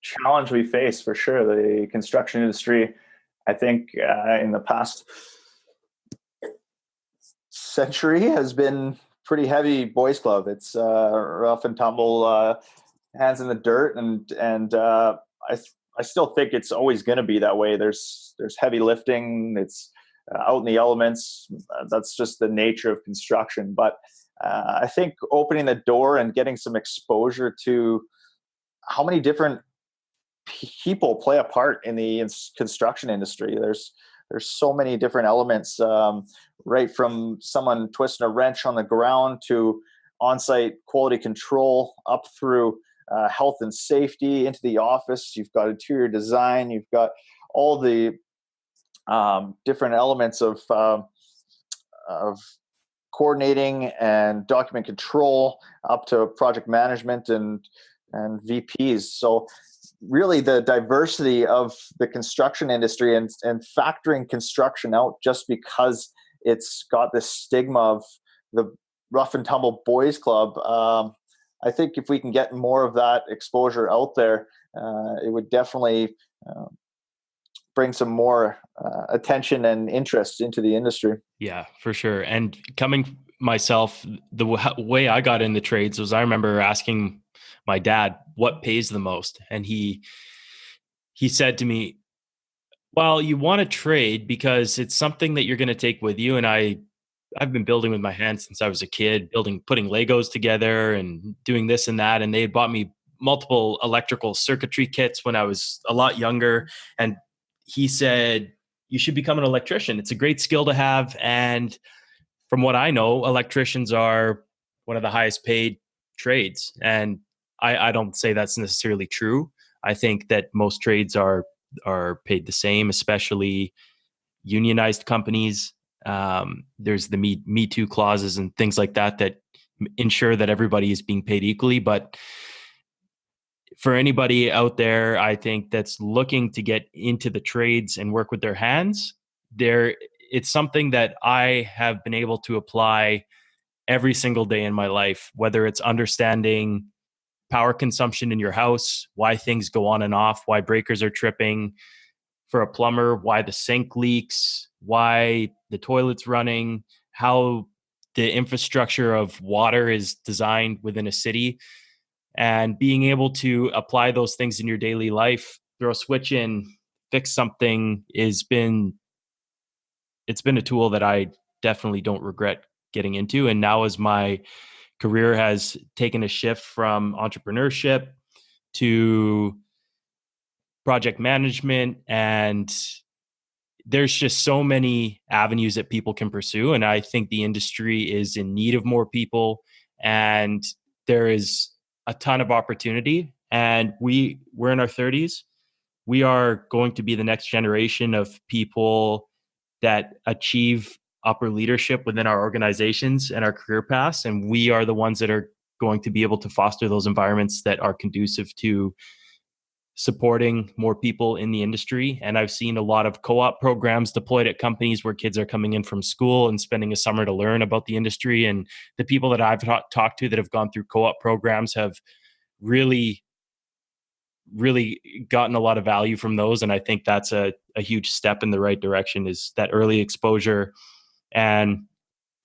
challenge we face for sure. The construction industry, I think, in the past century has been pretty heavy boys club. It's rough and tumble, hands in the dirt, and I still think it's always going to be that way. There's heavy lifting. It's out in the elements. That's just the nature of construction. But I think opening the door and getting some exposure to how many different people play a part in the construction industry. There's so many different elements, right from someone twisting a wrench on the ground to on-site quality control, up through health and safety, into the office. You've got interior design. You've got all the different elements of coordinating and document control, up to project management and VPs. So really the diversity of the construction industry, and factoring construction out just because it's got this stigma of the rough and tumble boys club. I think if we can get more of that exposure out there, it would definitely bring some more attention and interest into the industry. Yeah, for sure. And coming myself, the way I got in the trades was, I remember asking my dad what pays the most, and he said to me, well, you want to trade because it's something that you're going to take with you. And I've been building with my hands since I was a kid, putting Legos together and doing this and that. And they had bought me multiple electrical circuitry kits when I was a lot younger. And he said, you should become an electrician. It's a great skill to have. And from what I know, electricians are one of the highest paid trades. And I don't say that's necessarily true. I think that most trades are paid the same, especially unionized companies. There's the Me Too clauses and things like that that ensure that everybody is being paid equally. But for anybody out there, I think that's looking to get into the trades and work with their hands, it's something that I have been able to apply every single day in my life, whether it's understanding power consumption in your house, why things go on and off, why breakers are tripping for a plumber, why the sink leaks, why the toilet's running, how the infrastructure of water is designed within a city, and being able to apply those things in your daily life, throw a switch in, fix something it's been a tool that I definitely don't regret getting into. And now as my career has taken a shift from entrepreneurship to project management, and there's just so many avenues that people can pursue. And I think the industry is in need of more people, and there is a ton of opportunity. And we're in our 30s. We are going to be the next generation of people that achieve upper leadership within our organizations and our career paths. And we are the ones that are going to be able to foster those environments that are conducive to supporting more people in the industry. And I've seen a lot of co-op programs deployed at companies where kids are coming in from school and spending a summer to learn about the industry. And the people that I've talked to that have gone through co-op programs have really gotten a lot of value from those. And I think that's a huge step in the right direction, is that early exposure and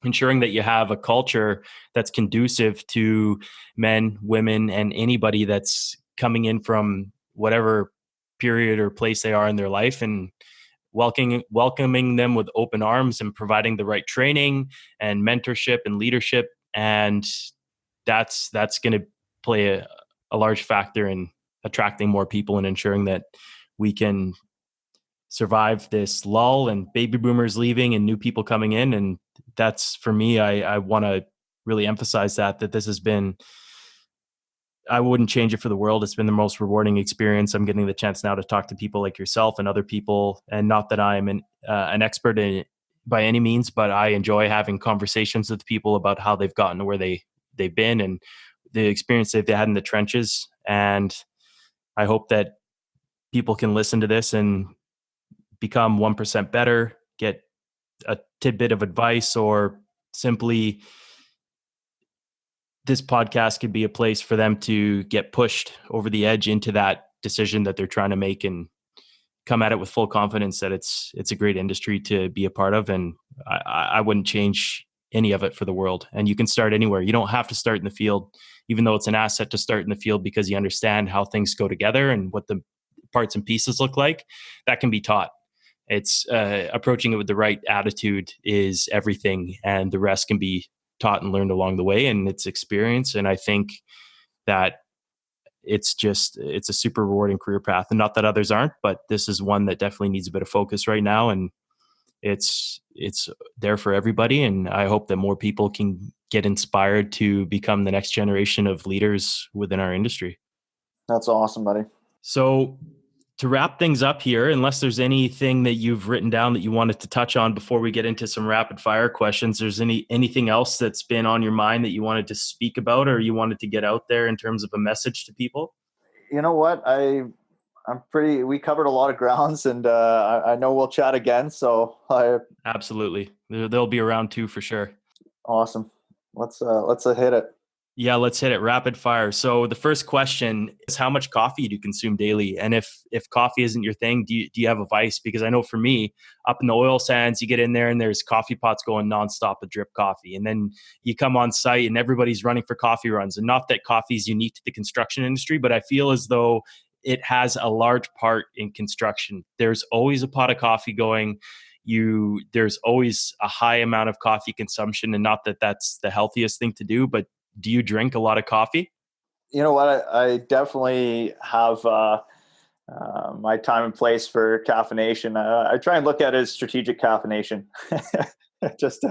ensuring that you have a culture that's conducive to men, women, and anybody that's coming in from whatever period or place they are in their life, and welcoming them with open arms and providing the right training and mentorship and leadership. And that's going to play a large factor in attracting more people and ensuring that we can survive this lull and baby boomers leaving and new people coming in. And that's, for me, I want to really emphasize that this has been, I wouldn't change it for the world. It's been the most rewarding experience. I'm getting the chance now to talk to people like yourself and other people. And not that I'm an expert in it by any means, but I enjoy having conversations with people about how they've gotten to where they've been and the experience they've had in the trenches. And I hope that people can listen to this and become 1% better, get a tidbit of advice, or simply this podcast could be a place for them to get pushed over the edge into that decision that they're trying to make, and come at it with full confidence that it's a great industry to be a part of. And I wouldn't change any of it for the world. And you can start anywhere. You don't have to start in the field, even though it's an asset to start in the field, because you understand how things go together and what the parts and pieces look like. That can be taught. It's approaching it with the right attitude is everything, and the rest can be taught and learned along the way, and it's experience. And I think that it's a super rewarding career path, and not that others aren't, but this is one that definitely needs a bit of focus right now, and it's there for everybody. And I hope that more people can get inspired to become the next generation of leaders within our industry. That's awesome, buddy. So to wrap things up here, unless there's anything that you've written down that you wanted to touch on before we get into some rapid fire questions, there's anything else that's been on your mind that you wanted to speak about or you wanted to get out there in terms of a message to people? You know what? We covered a lot of grounds, and I know we'll chat again. So Absolutely. They'll be around too, for sure. Awesome. Let's hit it. Yeah, let's hit it rapid fire. So the first question is, how much coffee do you consume daily? And if coffee isn't your thing, do you have a vice? Because I know for me, up in the oil sands, you get in there and there's coffee pots going nonstop with drip coffee. And then you come on site and everybody's running for coffee runs. And not that coffee is unique to the construction industry, but I feel as though it has a large part in construction. There's always a pot of coffee going. There's always a high amount of coffee consumption, and not that that's the healthiest thing to do, but do you drink a lot of coffee? You know what? I definitely have my time and place for caffeination. I try and look at it as strategic caffeination. Just,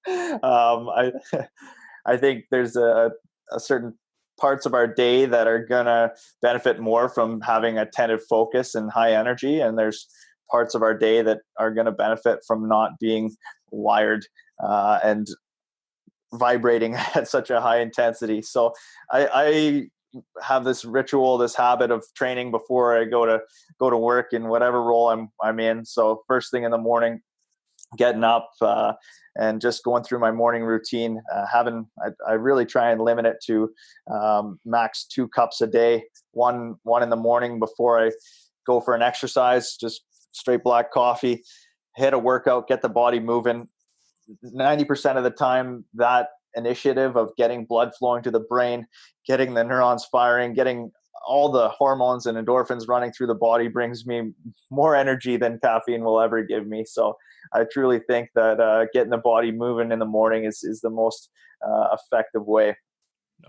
I, I think there's a certain parts of our day that are gonna benefit more from having attentive focus and high energy, and there's parts of our day that are gonna benefit from not being wired and vibrating at such a high intensity. So I have this ritual, this habit of training before I go to work in whatever role I'm in. So first thing in the morning, getting up and just going through my morning routine. I really try and limit it to max 2 cups a day. One in the morning before I go for an exercise, just straight black coffee. Hit a workout, get the body moving. 90% of the time, that initiative of getting blood flowing to the brain, getting the neurons firing, getting all the hormones and endorphins running through the body brings me more energy than caffeine will ever give me. So I truly think that getting the body moving in the morning is the most effective way.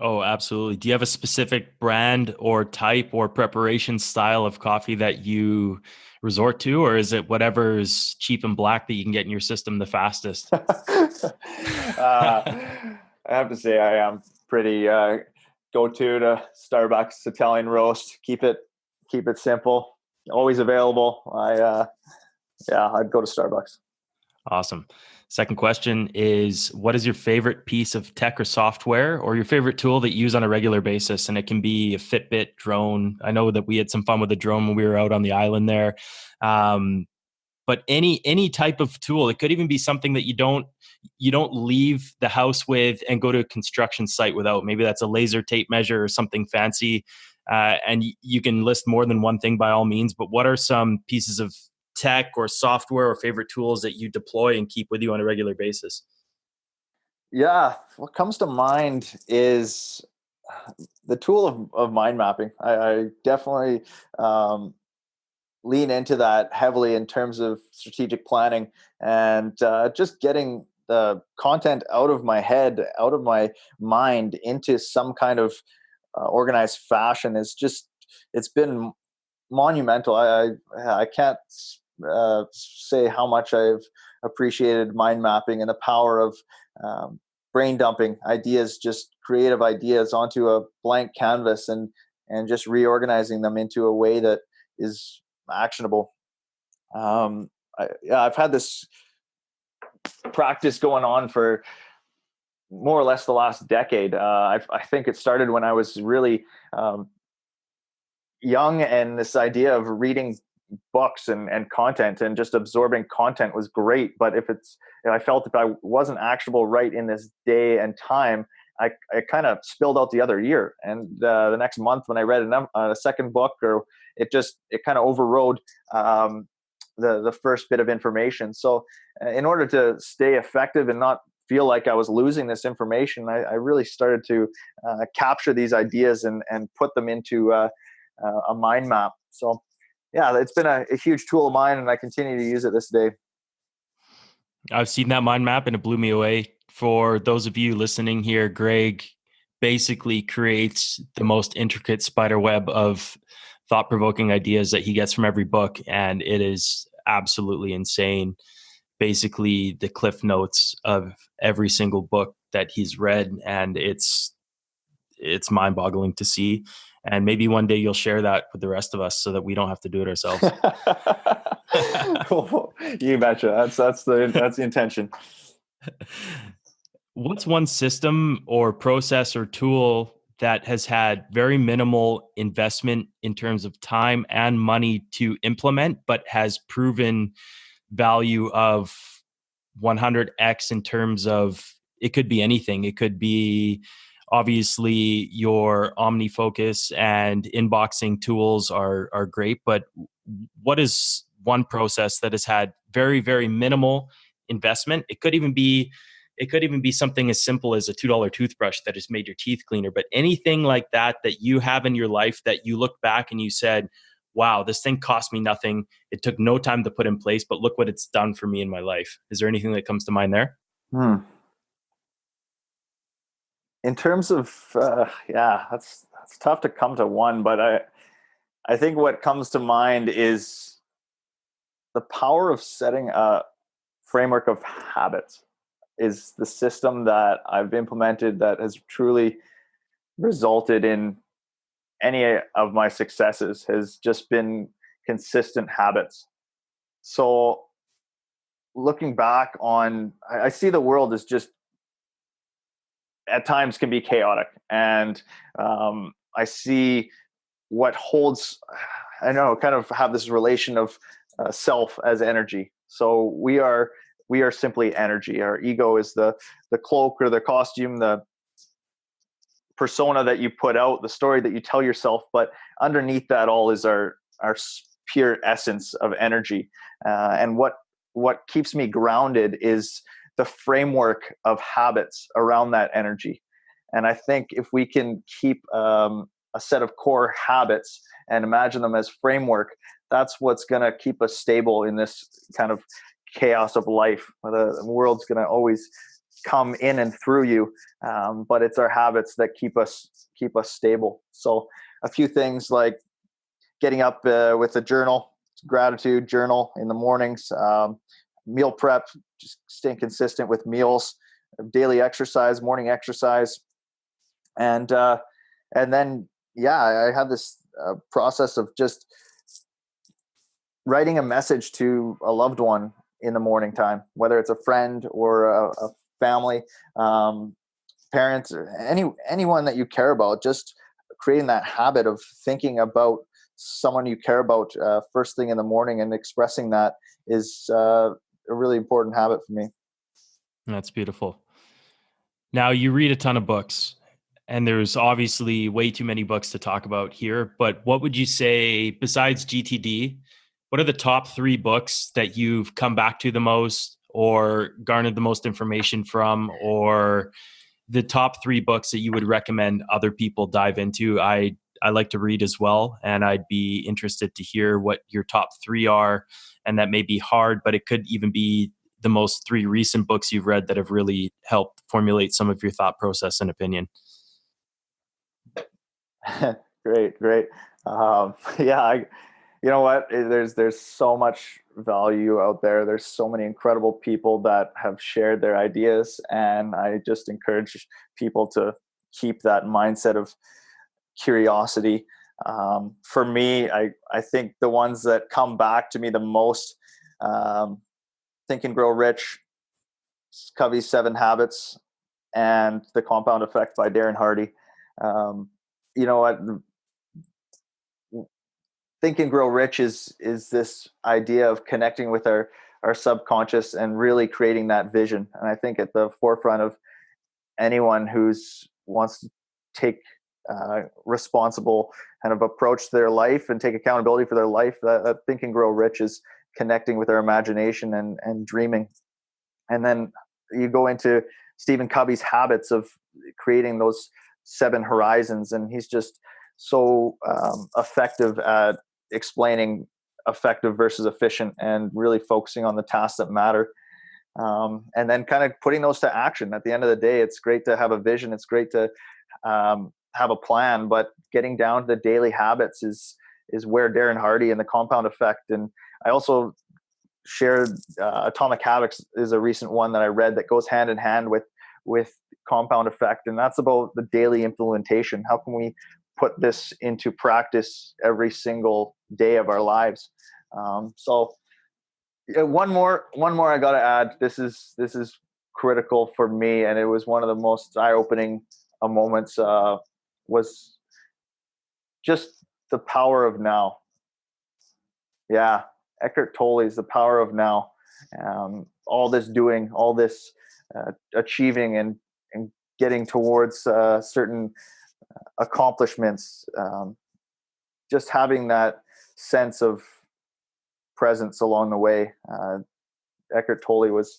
Oh, absolutely. Do you have a specific brand or type or preparation style of coffee that you resort to, or is it whatever's cheap and black that you can get in your system the fastest? I have to say I am pretty go-to to Starbucks Italian roast. Keep it simple. Always available. I'd go to Starbucks. Awesome. Second question is, what is your favorite piece of tech or software or your favorite tool that you use on a regular basis? And it can be a Fitbit, drone. I know that we had some fun with the drone when we were out on the island there. But any type of tool. It could even be something that you don't leave the house with and go to a construction site without. Maybe that's a laser tape measure or something fancy. And you can list more than one thing by all means. But what are some pieces of tech or software or favorite tools that you deploy and keep with you on a regular basis? Yeah, what comes to mind is the tool of mind mapping. I definitely lean into that heavily in terms of strategic planning and just getting the content out of my head, out of my mind into some kind of organized fashion. It's been monumental. I can't say how much I've appreciated mind mapping and the power of brain dumping ideas, just creative ideas onto a blank canvas and just reorganizing them into a way that is actionable. I've had this practice going on for more or less the last decade. I think it started when I was really young, and this idea of reading books and content and just absorbing content was great. But I felt if I wasn't actionable right in this day and time, I kind of spilled out the other year. And the next month when I read a second book, or it kind of overrode the first bit of information. So in order to stay effective and not feel like I was losing this information, I really started to capture these ideas and put them into a mind map. So yeah, it's been a huge tool of mine, and I continue to use it this day. I've seen that mind map and it blew me away. For those of you listening here, Greg basically creates the most intricate spider web of thought-provoking ideas that he gets from every book, and it is absolutely insane. Basically, the cliff notes of every single book that he's read, and it's mind-boggling to see. And maybe one day you'll share that with the rest of us so that we don't have to do it ourselves. You betcha. That's the intention. What's one system or process or tool that has had very minimal investment in terms of time and money to implement, but has proven value of 100x in terms of, it could be anything. It could be, obviously, your OmniFocus and inboxing tools are great, but what is one process that has had very, very minimal investment? It could even be something as simple as a $2 toothbrush that has made your teeth cleaner, but anything like that you have in your life that you look back and you said, wow, this thing cost me nothing. It took no time to put in place, but look what it's done for me in my life. Is there anything that comes to mind there? In terms of, that's tough to come to one, but I think what comes to mind is the power of setting a framework of habits is the system that I've implemented that has truly resulted in any of my successes has just been consistent habits. So looking back on, I see the world as just at times can be chaotic. And I see what holds, I know, kind of have this relation of self as energy. So we are simply energy. Our ego is the cloak or the costume, the persona that you put out, the story that you tell yourself. But underneath that all is our pure essence of energy. And what keeps me grounded is the framework of habits around that energy. And I think if we can keep a set of core habits and imagine them as framework, that's what's going to keep us stable in this kind of chaos of life. The world's going to always come in and through you, but it's our habits that keep us stable. So a few things like getting up with a journal, gratitude journal in the mornings, meal prep, just staying consistent with meals, daily exercise, morning exercise, and then I have this process of just writing a message to a loved one in the morning time, whether it's a friend or a family, parents, or anyone that you care about. Just creating that habit of thinking about someone you care about first thing in the morning and expressing that is a really important habit for me. That's beautiful. Now, you read a ton of books, and there's obviously way too many books to talk about here, but what would you say, besides GTD, what are the top 3 books that you've come back to the most or garnered the most information from, or the top 3 books that you would recommend other people dive into? I like to read as well, and I'd be interested to hear what your top 3 are. And that may be hard, but it could even be the most 3 recent books you've read that have really helped formulate some of your thought process and opinion. Great. You know what? There's so much value out there. There's so many incredible people that have shared their ideas, and I just encourage people to keep that mindset of curiosity. For me, I think the ones that come back to me the most, Think and Grow Rich, Covey's 7 Habits, and The Compound Effect by Darren Hardy. You know what? Think and Grow Rich is this idea of connecting with our subconscious and really creating that vision. And I think at the forefront of anyone who's wants to take responsible kind of approach to their life and take accountability for their life, that Think and Grow Rich is connecting with our imagination and dreaming. And then you go into Stephen Covey's habits of creating those 7 horizons, and he's just so effective at explaining effective versus efficient and really focusing on the tasks that matter. And then kind of putting those to action. At the end of the day, it's great to have a vision. It's great to have a plan, but getting down to the daily habits is where Darren Hardy and The Compound Effect. And I also shared Atomic Habits is a recent one that I read that goes hand in hand with Compound Effect. And that's about the daily implementation. How can we put this into practice every single day of our lives? So one more I got to add. This is critical for me, and it was one of the most eye-opening moments. Was just the power of now. Yeah, Eckhart Tolle's The Power of Now. All this doing, all this achieving, and getting towards certain accomplishments, just having that sense of presence along the way. Eckhart Tolle was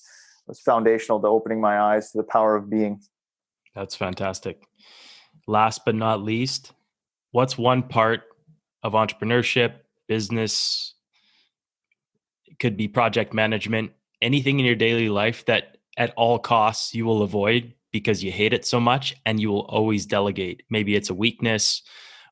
foundational to opening my eyes to the power of being. That's fantastic. Last but not least, what's one part of entrepreneurship, business, it could be project management, anything in your daily life that at all costs you will avoid because you hate it so much and you will always delegate? Maybe it's a weakness,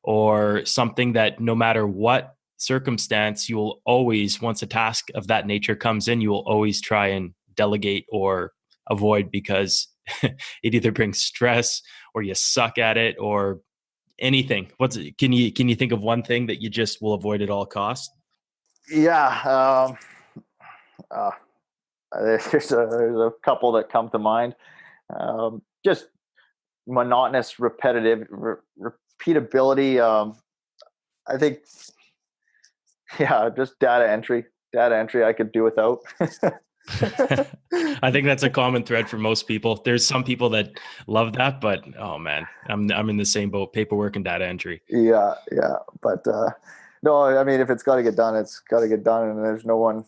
or something that no matter what circumstance, you will always, once a task of that nature comes in, you will always try and delegate or avoid because it either brings stress or you suck at it or anything? Can you think of one thing that you just will avoid at all costs? Yeah. Uh, there's a couple that come to mind. Just monotonous, repetitive, repeatability. I think, yeah, just data entry. Data entry I could do without. I think that's a common thread for most people. There's some people that love that, but oh man, I'm in the same boat. Paperwork and data entry. Yeah, but no, I mean, if it's got to get done, it's got to get done, and there's no one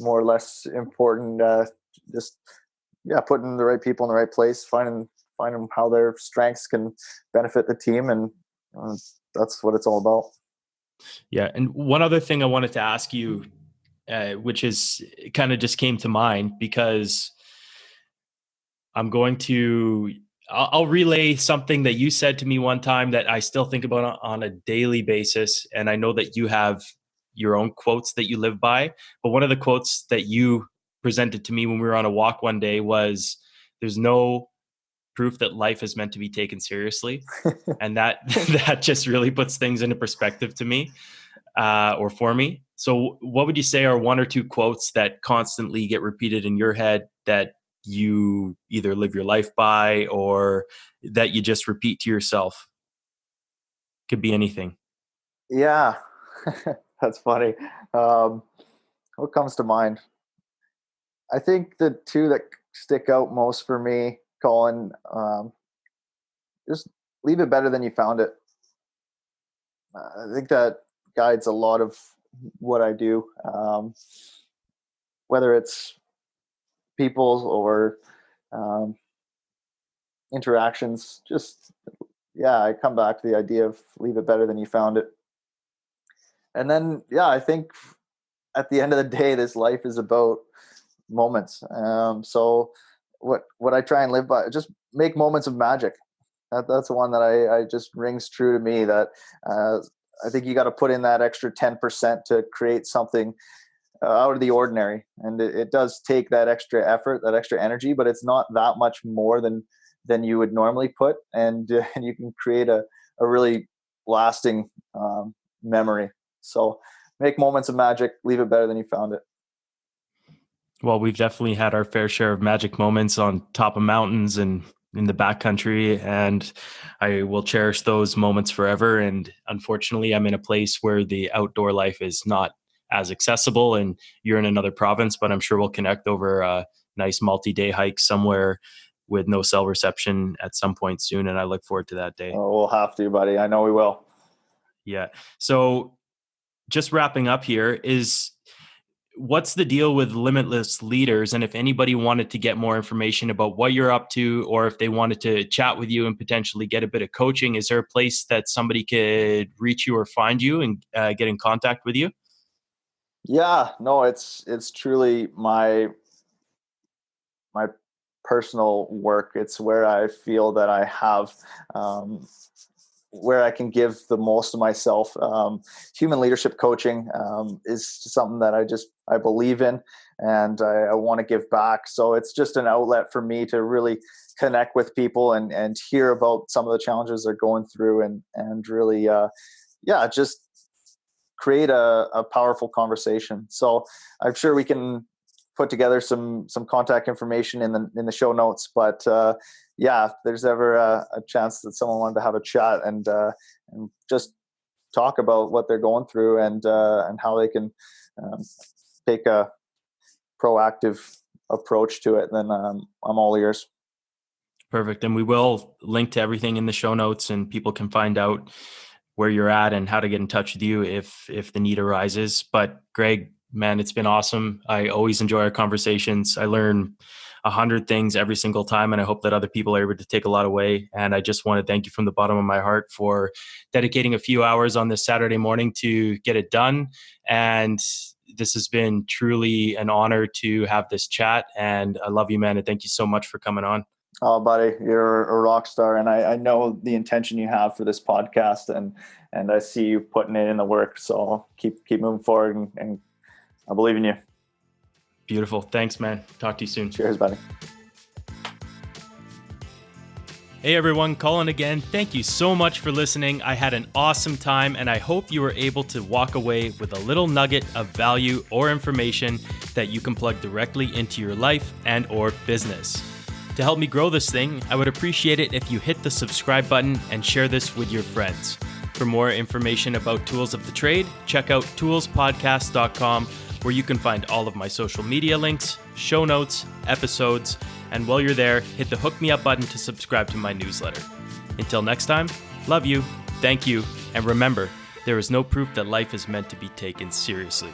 more or less important. Just putting the right people in the right place, finding how their strengths can benefit the team, and that's what it's all about. Yeah, and one other thing I wanted to ask you, which is kind of just came to mind because I'll relay something that you said to me one time that I still think about on a daily basis. And I know that you have your own quotes that you live by, but one of the quotes that you presented to me when we were on a walk one day was, "There's no proof that life is meant to be taken seriously." And that just really puts things into perspective to me, or for me. So what would you say are one or two quotes that constantly get repeated in your head that you either live your life by or that you just repeat to yourself? Could be anything. Yeah, that's funny. What comes to mind? I think the two that stick out most for me, Colin, just leave it better than you found it. I think that guides a lot of what I do, whether it's people or interactions. Just, I come back to the idea of leave it better than you found it. And then, I think at the end of the day, this life is about moments. So what I try and live by, just make moments of magic. That's the one that I just rings true to me, that I think you got to put in that extra 10% to create something out of the ordinary. And it does take that extra effort, that extra energy, but it's not that much more than you would normally put. And you can create a really lasting memory. So make moments of magic, leave it better than you found it. Well, we've definitely had our fair share of magic moments on top of mountains and in the backcountry, and I will cherish those moments forever. And unfortunately, I'm in a place where the outdoor life is not as accessible, and you're in another province, but I'm sure we'll connect over a nice multi-day hike somewhere with no cell reception at some point soon. And I look forward to that day. Oh, we'll have to, buddy. I know we will. Yeah. So just wrapping up here, what's the deal with Limitless Leaders? And if anybody wanted to get more information about what you're up to, or if they wanted to chat with you and potentially get a bit of coaching, is there a place that somebody could reach you or find you and get in contact with you? Yeah, no, it's truly my personal work. It's where I feel that I have, where I can give the most of myself. Human leadership coaching is something that I believe in, and I want to give back. So it's just an outlet for me to really connect with people and hear about some of the challenges they're going through, and really, just create a powerful conversation. So I'm sure we can put together some contact information in the show notes, but if there's ever a chance that someone wanted to have a chat and just talk about what they're going through and how they can take a proactive approach to it, then I'm all ears. Perfect. And we will link to everything in the show notes, and people can find out where you're at and how to get in touch with you if the need arises. But Greg, man, it's been awesome. I always enjoy our conversations. I learn 100 things every single time, and I hope that other people are able to take a lot away. And I just want to thank you from the bottom of my heart for dedicating a few hours on this Saturday morning to get it done. And this has been truly an honor to have this chat. And I love you, man. And thank you so much for coming on. Oh, buddy, you're a rock star, and I know the intention you have for this podcast, and I see you putting it in the work. So I'll keep moving forward, and I believe in you. Beautiful. Thanks, man. Talk to you soon. Cheers, buddy. Hey everyone, Colin again. Thank you so much for listening. I had an awesome time, and I hope you were able to walk away with a little nugget of value or information that you can plug directly into your life and or business. To help me grow this thing, I would appreciate it if you hit the subscribe button and share this with your friends. For more information about Tools of the Trade, check out toolspodcast.com, where you can find all of my social media links, show notes, episodes, and while you're there, hit the hook me up button to subscribe to my newsletter. Until next time, love you, thank you, and remember, there is no proof that life is meant to be taken seriously.